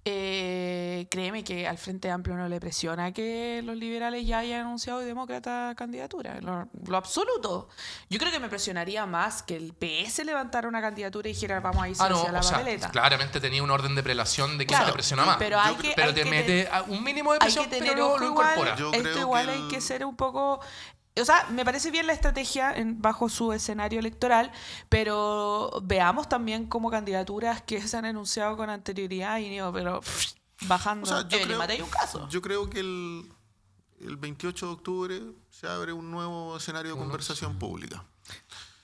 créeme que al Frente Amplio no le presiona que los liberales ya hayan anunciado y demócrata candidatura, lo absoluto. Yo creo que me presionaría más que el PS levantara una candidatura y dijera vamos a irse hacia la papeleta. Claramente tenía un orden de prelación de quién te presiona más. Pero te mete un mínimo de presión, pero lo incorpora. Esto igual hay que ser un poco... O sea, me parece bien la estrategia bajo su escenario electoral, pero veamos también como candidaturas que se han anunciado con anterioridad y pero bajando. O sea, yo creo que el 28 de octubre se abre un nuevo escenario de conversación pública.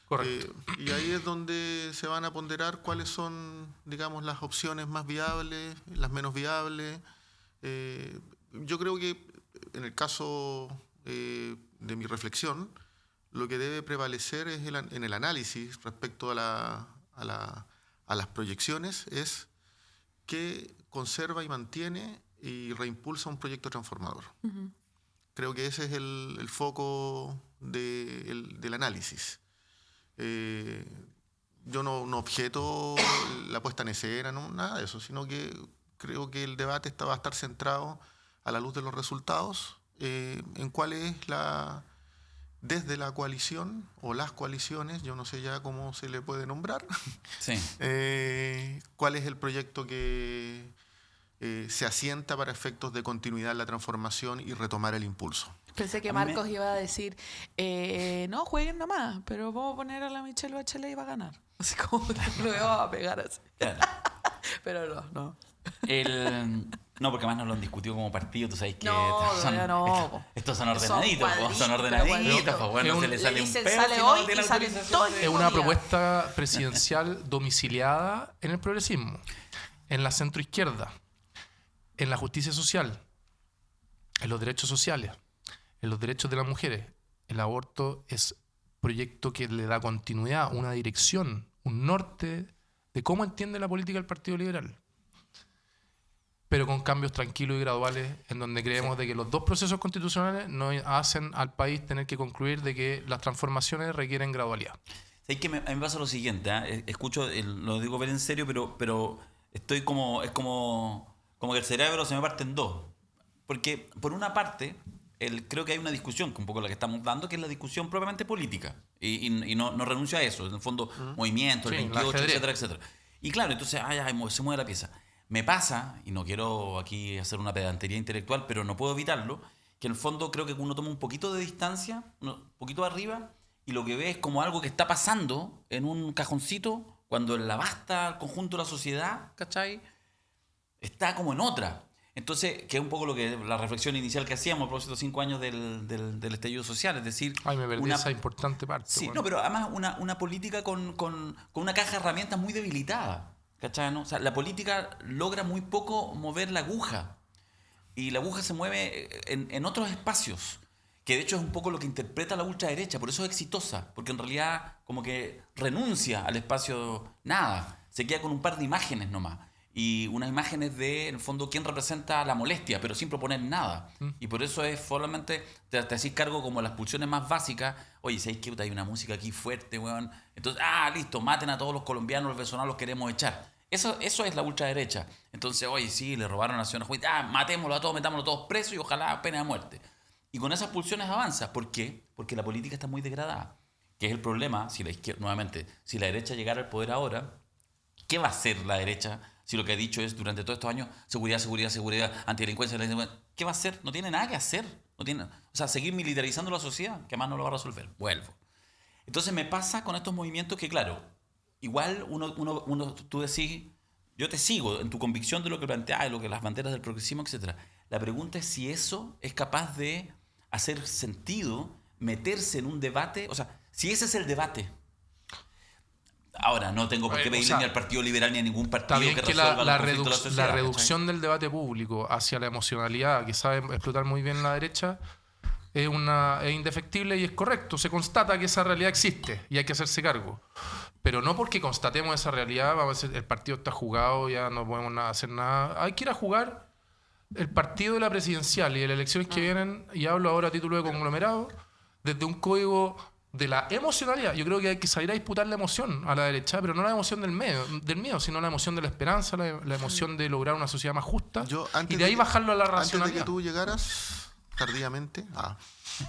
Correcto. Y ahí es donde se van a ponderar cuáles son, digamos, las opciones más viables, las menos viables. Yo creo que en el caso de mi reflexión, lo que debe prevalecer es en el análisis respecto a las proyecciones es que conserva y mantiene y reimpulsa un proyecto transformador. Uh-huh. Creo que ese es el foco del análisis. Yo no objeto la puesta en escena, no, nada de eso, sino que creo que el debate va a estar centrado a la luz de los resultados en cuál es desde la coalición o las coaliciones, yo no sé ya cómo se le puede nombrar, sí. Cuál es el proyecto que se asienta para efectos de continuidad en la transformación y retomar el impulso. Pensé que Marcos iba a decir, no, jueguen nomás, pero vamos a poner a la Michelle Bachelet y va a ganar. Así como lo vamos a pegar así. Claro. Pero no. No, porque además nos lo han discutido como partido, tú sabes que estos son ordenaditos, son ordenaditos, pues bueno, se les sale un peo sale hoy y sale todo el Es una propuesta presidencial domiciliada en el progresismo, en la centroizquierda, en la justicia social, en los derechos sociales, en los derechos de las mujeres. El aborto es proyecto que le da continuidad, una dirección, un norte de cómo entiende la política el Partido Liberal, pero con cambios tranquilos y graduales, en donde creemos de que los dos procesos constitucionales no hacen al país tener que concluir de que las transformaciones requieren gradualidad. Es que a mí me pasa lo siguiente, escucho, lo digo bien en serio, pero estoy es como que el cerebro se me parte en dos. Porque, por una parte, creo que hay una discusión, que un poco la que estamos dando, que es la discusión propiamente política. Y no renuncio a eso. En el fondo, movimiento, el 28, etcétera, etcétera. Y claro, entonces se mueve la pieza. Me pasa, y no quiero aquí hacer una pedantería intelectual, pero no puedo evitarlo, que en el fondo creo que uno toma un poquito de distancia, un poquito arriba, y lo que ve es como algo que está pasando en un cajoncito, cuando en la vasta conjunto de la sociedad, ¿cachai?, está como en otra. Entonces, que es un poco la reflexión inicial que hacíamos a propósito de 5 años del estallido social, es decir... Ay, me perdí esa importante parte. Sí, bueno. No, pero además una política con una caja de herramientas muy debilitada, ¿cachai? ¿No? O sea, la política logra muy poco mover la aguja, y la aguja se mueve en otros espacios, que de hecho es un poco lo que interpreta la ultraderecha, por eso es exitosa, porque en realidad como que renuncia al espacio nada, se queda con un par de imágenes nomás. Y unas imágenes de, en el fondo, quién representa la molestia, pero sin proponer nada. Y por eso es solamente, te hacís cargo como las pulsiones más básicas. Oye, ¿sabéis que hay una música aquí fuerte, weón? Entonces, listo, maten a todos los colombianos, los venezolanos los queremos echar. Eso es la ultraderecha. Entonces, oye, sí, le robaron a la Nación Justicia, matémoslo a todos, metámoslo todos presos y ojalá pena de muerte. Y con esas pulsiones avanza. ¿Por qué? Porque la política está muy degradada. Que es el problema, si la izquierda, nuevamente, si la derecha llegara al poder ahora, ¿Qué va a hacer la derecha si lo que ha dicho es durante todos estos años seguridad, antidelincuencia? ¿Qué va a hacer? No tiene nada que hacer. Seguir militarizando la sociedad, que además no lo va a resolver. Vuelvo. Entonces me pasa con estos movimientos que, claro, igual tú decís, yo te sigo en tu convicción de lo que planteas, lo que las banderas del progresismo, etc. La pregunta es si eso es capaz de hacer sentido, meterse en un debate, o sea, si ese es el debate. Ahora, no tengo por qué pedirle ni al Partido Liberal ni a ningún partido que resuelva los conflictos de la sociedad. La reducción del debate público hacia la emocionalidad que sabe explotar muy bien la derecha es indefectible y es correcto. Se constata que esa realidad existe y hay que hacerse cargo. Pero no porque constatemos esa realidad, vamos a decir, el partido está jugado, ya no podemos hacer nada. Hay que ir a jugar el partido de la presidencial y de las elecciones que vienen, y hablo ahora a título de conglomerado, desde un código de la emocionalidad. Yo creo que hay que salir a disputar la emoción a la derecha, pero no la emoción del miedo, sino la emoción de la esperanza, la emoción de lograr una sociedad más justa, y de ahí bajarlo a la racionalidad. Antes de que tú llegaras tardíamente...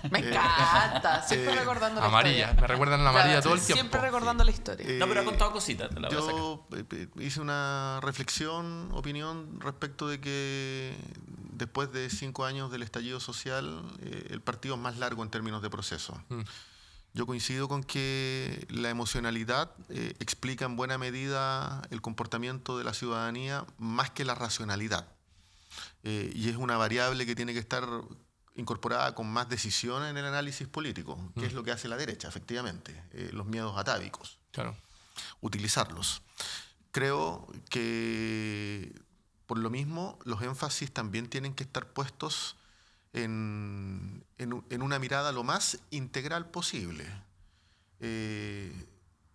Me encanta, siempre recordando la amarilla, historia. Me recuerdan la amarilla todo el tiempo. Siempre recordando la historia. No, pero ha contado cositas. Yo hice una opinión respecto de que después de 5 años del estallido social, el partido es más largo en términos de proceso. Yo coincido con que la emocionalidad explica en buena medida el comportamiento de la ciudadanía más que la racionalidad. Y es una variable que tiene que estar incorporada con más decisión en el análisis político, que es lo que hace la derecha, efectivamente, los miedos atávicos. Claro. Utilizarlos. Creo que por lo mismo los énfasis también tienen que estar puestos en una mirada lo más integral posible.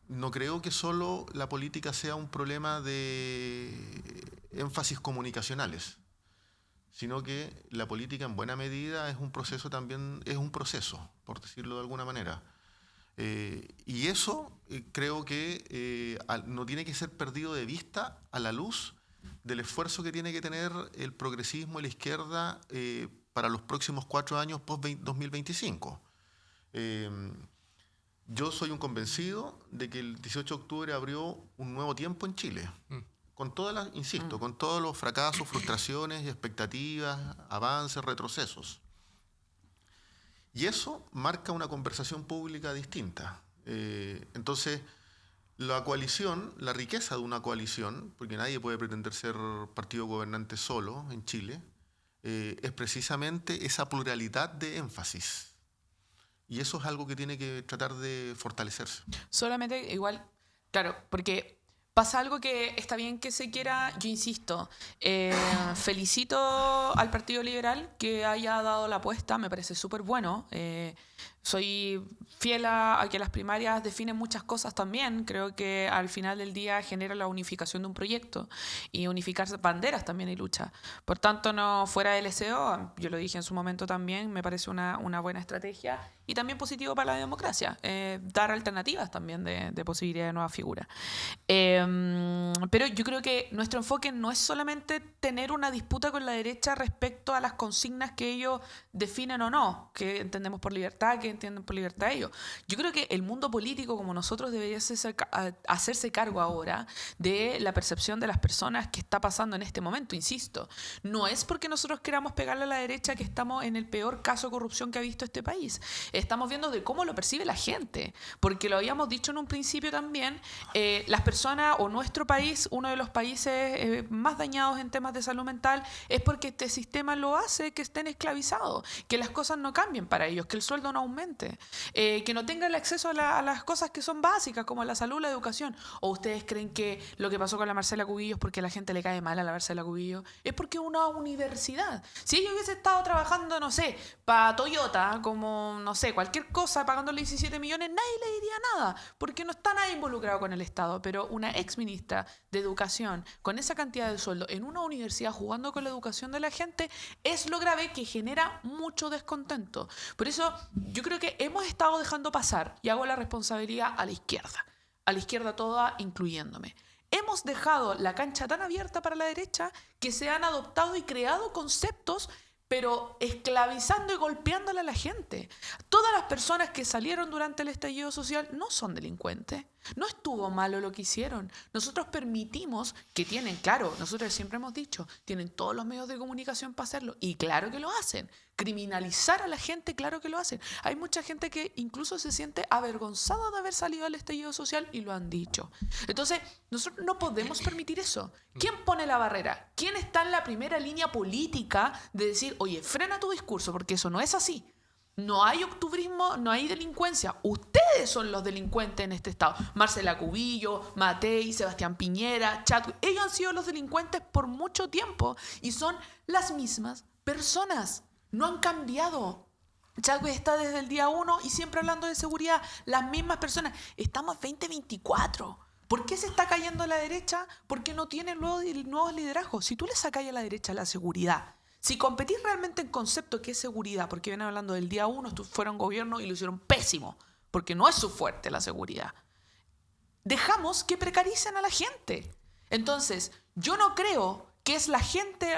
No creo que solo la política sea un problema de énfasis comunicacionales, sino que la política en buena medida es un proceso también, por decirlo de alguna manera. Y eso creo que no tiene que ser perdido de vista a la luz del esfuerzo que tiene que tener el progresismo y la izquierda para los próximos 4 años post-2025. Yo soy un convencido de que el 18 de octubre abrió un nuevo tiempo en Chile. Con todas con todos los fracasos, frustraciones, expectativas, avances, retrocesos. Y eso marca una conversación pública distinta. Entonces, la coalición, la riqueza de una coalición, porque nadie puede pretender ser partido gobernante solo en Chile, es precisamente esa pluralidad de énfasis. Y eso es algo que tiene que tratar de fortalecerse. Solamente igual, claro, porque pasa algo que está bien que se quiera, yo insisto, felicito al Partido Liberal que haya dado la apuesta, me parece súper bueno. Soy fiel a que las primarias definen muchas cosas también. Creo que al final del día genera la unificación de un proyecto y unificar banderas también y lucha. Por tanto, no fuera del SEO, yo lo dije en su momento también, me parece una buena estrategia y también positivo para la democracia, dar alternativas también de posibilidad de nuevas figuras. Pero yo creo que nuestro enfoque no es solamente tener una disputa con la derecha respecto a las consignas que ellos definen o no, que entendemos por libertad, que entienden por libertad ellos. Yo creo que el mundo político como nosotros debería hacerse cargo ahora de la percepción de las personas que está pasando en este momento, insisto. No es porque nosotros queramos pegarle a la derecha que estamos en el peor caso de corrupción que ha visto este país. Estamos viendo de cómo lo percibe la gente, porque lo habíamos dicho en un principio también, las personas o nuestro país, uno de los países más dañados en temas de salud mental, es porque este sistema lo hace que estén esclavizados, que las cosas no cambien para ellos, que el sueldo no aumente, que no tengan el acceso a las cosas que son básicas, como la salud, la educación. ¿O ustedes creen que lo que pasó con la Marcela Cubillo es porque a la gente le cae mal a la Marcela Cubillo? Es porque es una universidad. Si ella hubiese estado trabajando, no sé, para Toyota, como, no sé, cualquier cosa, pagándole 17 millones, nadie le diría nada, porque no está nadie involucrado con el Estado. Pero una exministra de Educación, con esa cantidad de sueldo, en una universidad jugando con la educación de la gente, es lo grave que genera mucho descontento. Por eso yo creo que hemos estado dejando pasar, y hago la responsabilidad a la izquierda toda, incluyéndome. Hemos dejado la cancha tan abierta para la derecha que se han adoptado y creado conceptos, pero esclavizando y golpeándole a la gente. Todas las personas que salieron durante el estallido social no son delincuentes. No estuvo malo lo que hicieron. Nosotros permitimos que tienen, claro, nosotros siempre hemos dicho, tienen todos los medios de comunicación para hacerlo. Y claro que lo hacen. Criminalizar a la gente, claro que lo hacen. Hay mucha gente que incluso se siente avergonzada de haber salido al estallido social y lo han dicho. Entonces, nosotros no podemos permitir eso. ¿Quién pone la barrera? ¿Quién está en la primera línea política de decir, oye, frena tu discurso? Porque eso no es así. No hay octubrismo, no hay delincuencia. Ustedes son los delincuentes en este estado. Marcela Cubillo, Matei, Sebastián Piñera, Chadwick. Ellos han sido los delincuentes por mucho tiempo y son las mismas personas. No han cambiado. Chadwick está desde el día 1 y siempre hablando de seguridad. Las mismas personas. Estamos en 2024. ¿Por qué se está cayendo la derecha? Porque no tiene nuevos liderazgos. Si tú le sacas a la derecha la seguridad, si competís realmente en concepto que es seguridad, porque vienen hablando del día 1, fueron gobierno y lo hicieron pésimo, porque no es su fuerte la seguridad, dejamos que precaricen a la gente. Entonces, yo no creo que es la gente,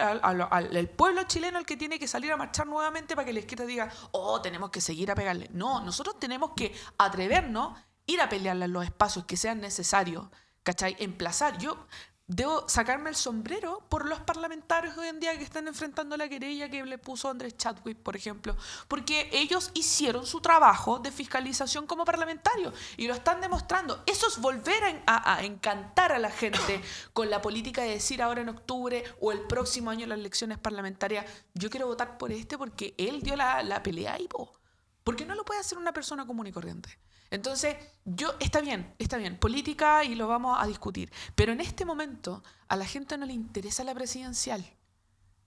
el pueblo chileno el que tiene que salir a marchar nuevamente para que la izquierda diga, oh, tenemos que seguir a pegarle. No, nosotros tenemos que atrevernos, ir a pelearle en los espacios que sean necesarios, ¿cachai? Emplazar. Yo debo sacarme el sombrero por los parlamentarios hoy en día que están enfrentando la querella que le puso Andrés Chadwick, por ejemplo, porque ellos hicieron su trabajo de fiscalización como parlamentarios y lo están demostrando. Eso es volver a encantar a la gente con la política de decir ahora en octubre o el próximo año las elecciones parlamentarias, yo quiero votar por este porque él dio la pelea ahí, porque no lo puede hacer una persona común y corriente. Entonces, está bien, política y lo vamos a discutir. Pero en este momento a la gente no le interesa la presidencial.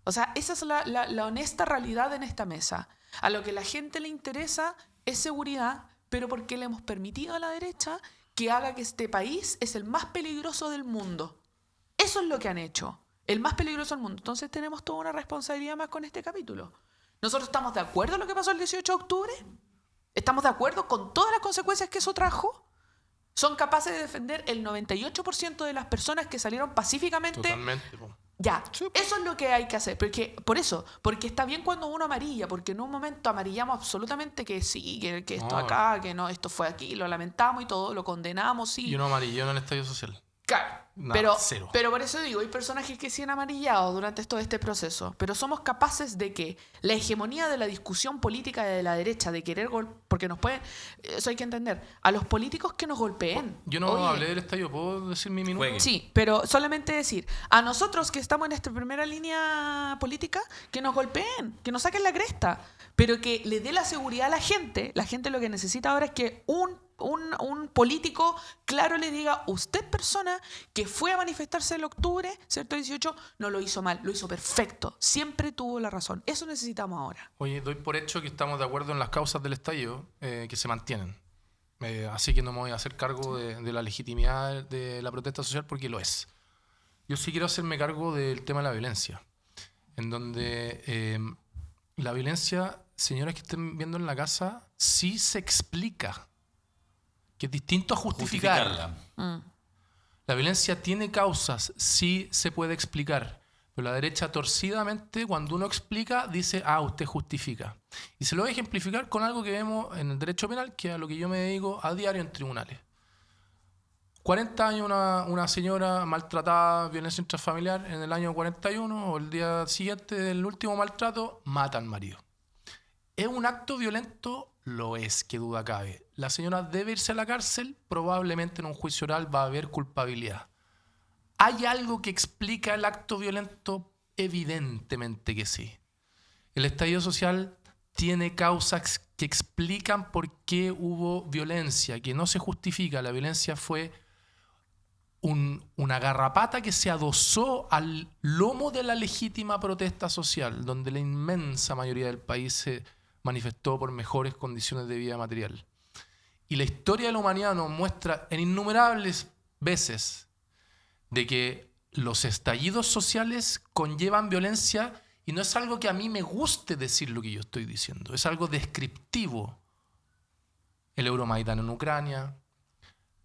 O sea, esa es la honesta realidad en esta mesa. A lo que la gente le interesa es seguridad, pero porque le hemos permitido a la derecha que haga que este país es el más peligroso del mundo. Eso es lo que han hecho, el más peligroso del mundo. Entonces tenemos toda una responsabilidad más con este capítulo. ¿Nosotros estamos de acuerdo en lo que pasó el 18 de octubre? ¿Estamos de acuerdo con todas las consecuencias que eso trajo? ¿Son capaces de defender el 98% de las personas que salieron pacíficamente? Totalmente. Ya, eso es lo que hay que hacer. Porque está bien cuando uno amarilla, porque en un momento amarillamos absolutamente que sí, que esto acá, que no, esto fue aquí, lo lamentamos y todo, lo condenamos, sí. Y uno amarilló en el estadio social. Claro, Cero. pero por eso digo, hay personajes que sí han amarillado durante todo este proceso, pero somos capaces de que la hegemonía de la discusión política de la derecha, de querer porque nos pueden, eso hay que entender, a los políticos que nos golpeen. Yo no hablé del estadio, ¿puedo decir mi minuto? Juegue. Sí, pero solamente decir, a nosotros que estamos en esta primera línea política, que nos golpeen, que nos saquen la cresta, pero que le dé la seguridad a la gente. La gente lo que necesita ahora es que un político claro le diga, usted persona que fue a manifestarse el octubre, ¿cierto? 18, no lo hizo mal, lo hizo perfecto, siempre tuvo la razón. Eso necesitamos ahora. Oye, doy por hecho que estamos de acuerdo en las causas del estallido, que se mantienen. Así que no me voy a hacer cargo de la legitimidad de la protesta social porque lo es. Yo sí quiero hacerme cargo del tema de la violencia, en donde la violencia, señores que estén viendo en la casa, sí se explica. Que es distinto a justificarla. La violencia tiene causas, sí se puede explicar. Pero la derecha torcidamente, cuando uno explica, dice, usted justifica. Y se lo voy a ejemplificar con algo que vemos en el derecho penal, que es a lo que yo me dedico a diario en tribunales. 40 años una señora maltratada, violencia intrafamiliar, en el año 41 o el día siguiente del último maltrato, mata al marido. ¿Es un acto violento? Lo es, que duda cabe. La señora debe irse a la cárcel, probablemente en un juicio oral va a haber culpabilidad. ¿Hay algo que explica el acto violento? Evidentemente que sí. El estallido social tiene causas que explican por qué hubo violencia, que no se justifica. La violencia fue una garrapata que se adosó al lomo de la legítima protesta social, donde la inmensa mayoría del país se manifestó por mejores condiciones de vida material. Y la historia de la humanidad nos muestra en innumerables veces de que los estallidos sociales conllevan violencia, y no es algo que a mí me guste decir lo que yo estoy diciendo, es algo descriptivo. El Euromaidán en Ucrania,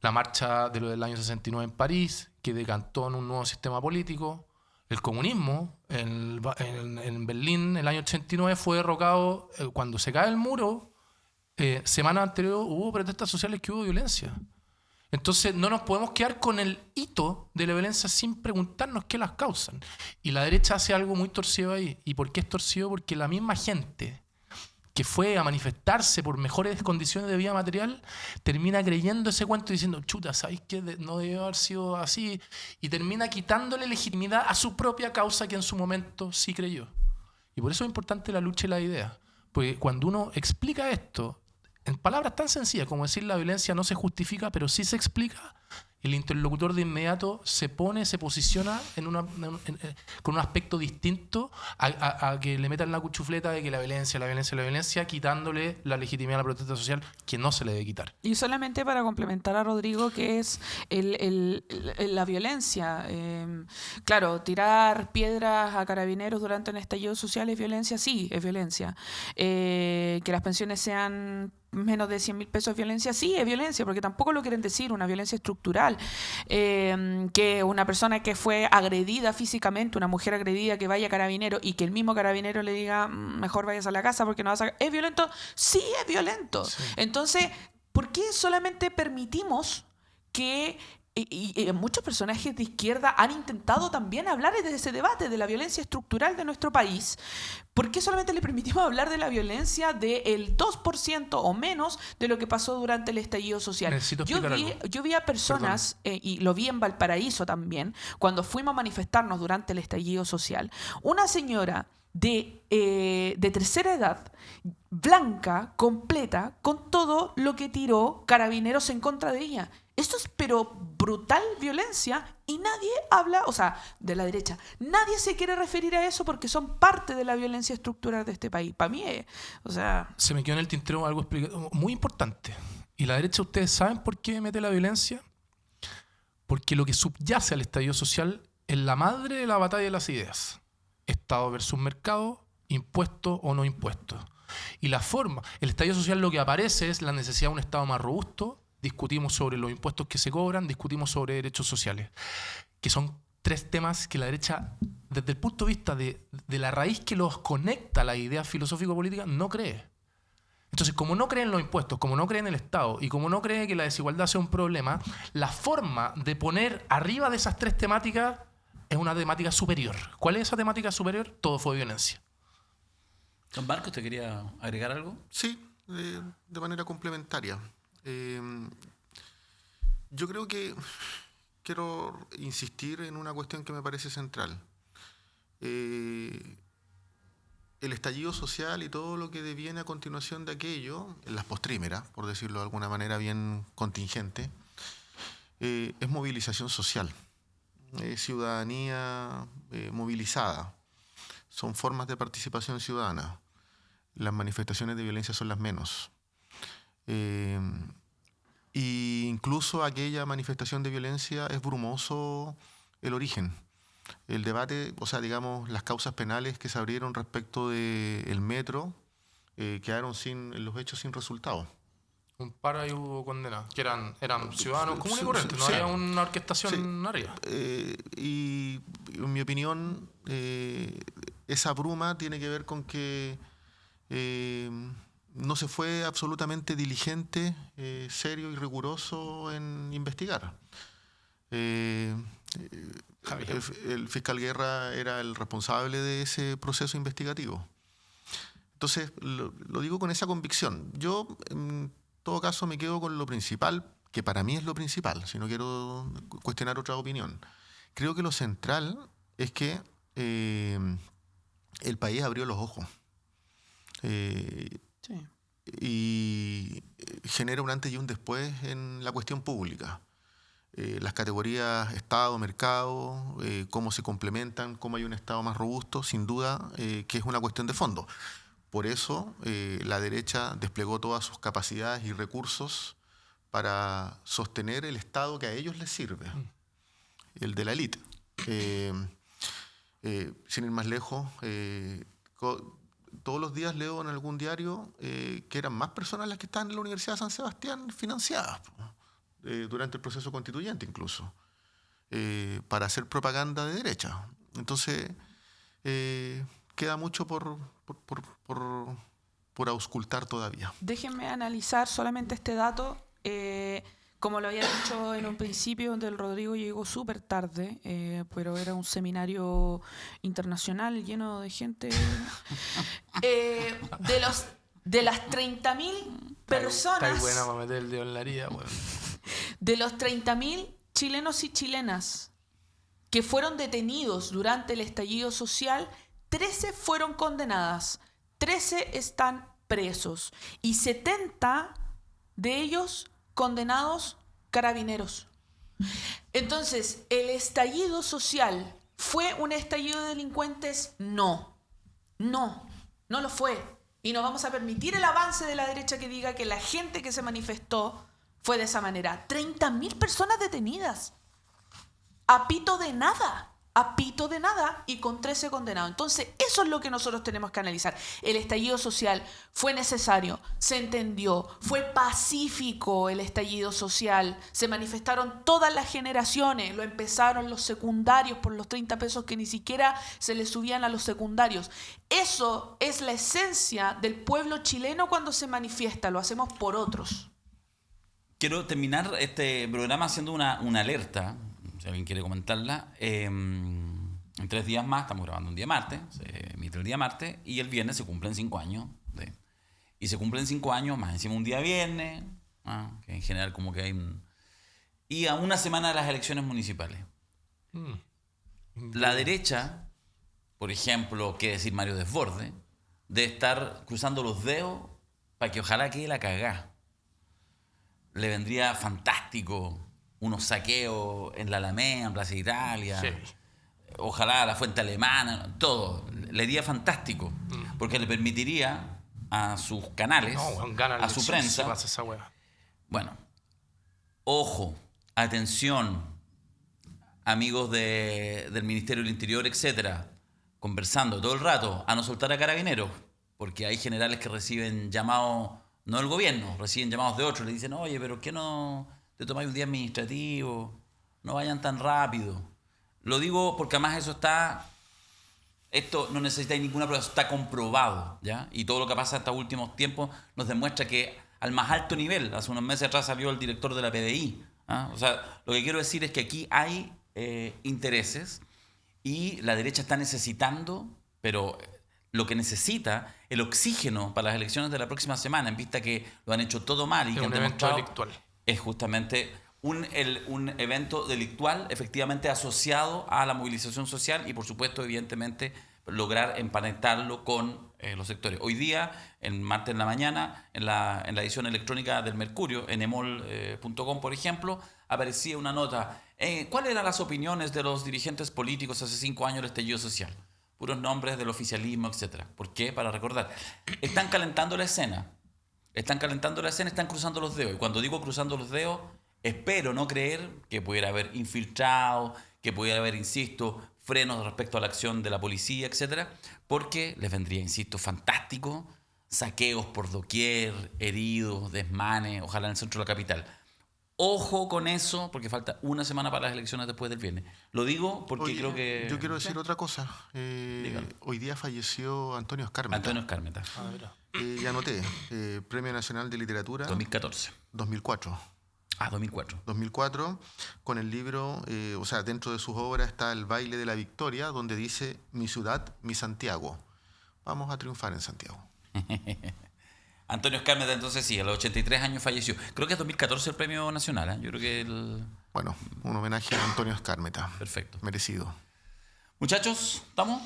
la marcha de lo del año 69 en París, que decantó en un nuevo sistema político. El comunismo en Berlín, el año 89, fue derrocado cuando se cae el muro. Semana anterior hubo protestas sociales que hubo violencia. Entonces no nos podemos quedar con el hito de la violencia sin preguntarnos qué las causan. Y la derecha hace algo muy torcido ahí. ¿Y por qué es torcido? Porque la misma gente que fue a manifestarse por mejores condiciones de vida material termina creyendo ese cuento y diciendo, chuta, ¿sabéis qué? No debió haber sido así. Y termina quitándole legitimidad a su propia causa que en su momento sí creyó. Y por eso es importante la lucha y la idea. Porque cuando uno explica esto, en palabras tan sencillas como decir la violencia no se justifica, pero sí se explica, el interlocutor de inmediato se posiciona con un aspecto distinto a que le metan la cuchufleta de que la violencia, quitándole la legitimidad a la protesta social que no se le debe quitar. Y solamente para complementar a Rodrigo, que es la violencia. Claro, tirar piedras a carabineros durante un estallido social es violencia, sí, es violencia. Que las pensiones sean menos de 100.000 pesos es violencia, sí, es violencia, porque tampoco lo quieren decir, una violencia estructural. Que una persona que fue agredida físicamente, una mujer agredida que vaya a carabinero y que el mismo carabinero le diga mejor vayas a la casa porque no vas a... ¿Es violento? Sí, es violento. Sí. Entonces, ¿por qué solamente permitimos que... Y muchos personajes de izquierda han intentado también hablar de ese debate de la violencia estructural de nuestro país? ¿Por qué solamente le permitimos hablar de la violencia del 2% o menos de lo que pasó durante el estallido social? Yo vi a personas, y lo vi en Valparaíso también, cuando fuimos a manifestarnos durante el estallido social, una señora de tercera edad, blanca, completa, con todo lo que tiró carabineros en contra de ella. Esto es pero brutal violencia y nadie habla, o sea, de la derecha, nadie se quiere referir a eso porque son parte de la violencia estructural de este país. Para mí, o sea... Se me quedó en el tintero algo muy importante. Y la derecha, ¿ustedes saben por qué mete la violencia? Porque lo que subyace al estallido social es la madre de la batalla de las ideas. Estado versus mercado, impuesto o no impuesto. Y la forma, el estallido social lo que aparece es la necesidad de un Estado más robusto. Discutimos sobre los impuestos que se cobran, discutimos sobre derechos sociales, que son tres temas que la derecha, desde el punto de vista de la raíz que los conecta a la idea filosófico-política, no cree. Entonces, como no cree en los impuestos, como no cree en el Estado y como no cree que la desigualdad sea un problema, la forma de poner arriba de esas tres temáticas es una temática superior. ¿Cuál es esa temática superior? Todo fue violencia. Don Marcos, ¿te quería agregar algo? Sí, de manera complementaria. Yo creo que quiero insistir en una cuestión que me parece central. El estallido social y todo lo que deviene a continuación de aquello, en las postrímeras, por decirlo de alguna manera bien contingente, es movilización social, ciudadanía movilizada. Son formas de participación ciudadana. Las manifestaciones de violencia son las menos. Y incluso aquella manifestación de violencia es brumoso el origen. El debate, o sea, digamos, las causas penales que se abrieron respecto del metro quedaron los hechos sin resultado. Un par ahí hubo condenados, que eran ciudadanos comunes y corrientes, no había una orquestación arriba. Y en mi opinión, esa bruma tiene que ver con que no se fue absolutamente diligente, serio y riguroso en investigar. El fiscal Guerra era el responsable de ese proceso investigativo. Entonces, lo digo con esa convicción. Yo, en todo caso, me quedo con lo principal, que para mí es lo principal, si no quiero cuestionar otra opinión. Creo que lo central es que el país abrió los ojos. Sí. Y genera un antes y un después en la cuestión pública. Las categorías Estado, mercado, cómo se complementan, cómo hay un Estado más robusto, sin duda que es una cuestión de fondo. Por eso la derecha desplegó todas sus capacidades y recursos para sostener el Estado que a ellos les sirve, el de la élite. Sin ir más lejos, todos los días leo en algún diario que eran más personas las que estaban en la Universidad de San Sebastián financiadas durante el proceso constituyente incluso, para hacer propaganda de derecha. Entonces, queda mucho por auscultar todavía. Déjenme analizar solamente este dato. Como lo había dicho en un principio, donde el Rodrigo llegó súper tarde, pero era un seminario internacional lleno de gente. De las 30.000 personas. Está buena para meter el dedo en la herida, bueno. De los 30.000 chilenos y chilenas que fueron detenidos durante el estallido social, 13 fueron condenadas, 13 están presos y 70 de ellos condenados carabineros. Entonces, ¿el estallido social fue un estallido de delincuentes? No lo fue. Y no vamos a permitir el avance de la derecha que diga que la gente que se manifestó fue de esa manera. 30.000 personas detenidas. A pito de nada y con 13 condenados. Entonces, eso es lo que nosotros tenemos que analizar. El estallido social fue necesario, se entendió, fue pacífico el estallido social, se manifestaron todas las generaciones, lo empezaron los secundarios por los 30 pesos que ni siquiera se les subían a los secundarios. Eso es la esencia del pueblo chileno cuando se manifiesta, lo hacemos por otros. Quiero terminar este programa haciendo una alerta, si alguien quiere comentarla. En 3 días más, estamos grabando un día martes, se emite el día martes, y el viernes se cumplen 5 años. Y se cumplen 5 años, más encima un día viernes, que en general como que hay y a una semana de las elecciones municipales. La derecha, por ejemplo, qué decir Mario Desbordes, de estar cruzando los dedos para que ojalá quede la cagá. Le vendría fantástico unos saqueos en la Alameda, en Plaza Italia, Sí. Ojalá la Fuente Alemana, todo. Le iría fantástico, porque le permitiría a sus canales, No, weón, gana la a su elección si prensa, pasa esa weá. bueno, ojo, atención, amigos del Ministerio del Interior, etcétera, conversando todo el rato, a no soltar a carabineros, porque hay generales que reciben llamados, no del gobierno, reciben llamados de otros, le dicen, oye, pero ¿qué no te tomáis un día administrativo? No vayan tan rápido. Lo digo porque además esto no necesita ninguna prueba, está comprobado, ¿ya? Y todo lo que pasa en estos últimos tiempos nos demuestra que al más alto nivel, hace unos meses atrás salió el director de la PDI, O sea, lo que quiero decir es que aquí hay intereses y la derecha está necesitando, pero lo que necesita, el oxígeno para las elecciones de la próxima semana, en vista que lo han hecho todo mal y Es que han un evento demostrado, delictual. es justamente un evento delictual efectivamente asociado a la movilización social y, por supuesto, evidentemente, lograr emparentarlo con los sectores. Hoy día, el martes en la mañana, en la edición electrónica del Mercurio, en emol.com, por ejemplo, aparecía una nota. ¿Cuáles eran las opiniones de los dirigentes políticos hace 5 años del estallido social? Puros nombres del oficialismo, etc. ¿Por qué? Para recordar. Están calentando la escena. Están cruzando los dedos. Y cuando digo cruzando los dedos, espero no creer que pudiera haber infiltrado, que pudiera haber, insisto, frenos respecto a la acción de la policía, etcétera, porque les vendría, insisto, fantástico, saqueos por doquier, heridos, desmanes, ojalá en el centro de la capital. Ojo con eso, porque falta una semana para las elecciones después del viernes. Lo digo porque Oye, creo que... Yo quiero decir otra cosa. Dígalo. Hoy día falleció Antonio Escármeta. Antonio Escármeta, Y anoté, Premio Nacional de Literatura 2014. 2004. 2004. 2004, con el libro, dentro de sus obras está El baile de la victoria, donde dice, mi ciudad, mi Santiago. Vamos a triunfar en Santiago. Antonio Escármeta, entonces sí, a los 83 años falleció. Creo que es 2014 el premio nacional, Yo creo que Bueno, un homenaje a Antonio Escármeta. Perfecto. Merecido. Muchachos, ¿estamos?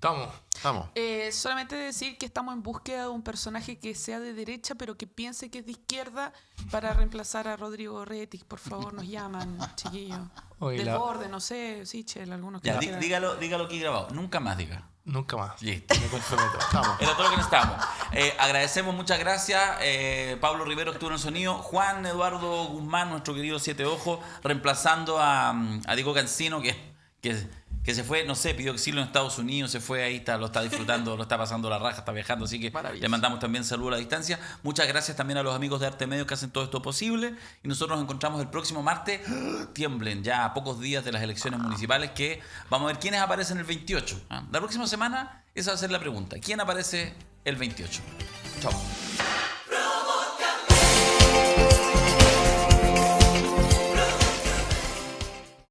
Vamos. Solamente decir que estamos en búsqueda de un personaje que sea de derecha, pero que piense que es de izquierda para reemplazar a Rodrigo Rettig. Por favor, nos llaman, chiquillos. Oye, Desborde, no sé, Sichel, algunos que Ya, quieran. dígalo aquí grabado. Nunca más diga. Nunca más. Listo. Me comprometo. Vamos. Era todo lo que necesitábamos. Agradecemos, muchas gracias. Pablo Rivero estuvo en el sonido. Juan Eduardo Guzmán, nuestro querido Siete Ojos, reemplazando a Diego Cancino, que se fue, no sé, pidió exilio en Estados Unidos, se fue ahí, lo está disfrutando, lo está pasando la raja, está viajando, así que Maravilloso. le mandamos también saludos a la distancia. Muchas gracias también a los amigos de Arte Medio que hacen todo esto posible. Y nosotros nos encontramos el próximo martes. Tiemblen, ya a pocos días de las elecciones municipales, que vamos a ver quiénes aparecen el 28. La próxima semana esa va a ser la pregunta. ¿Quién aparece el 28? Chao.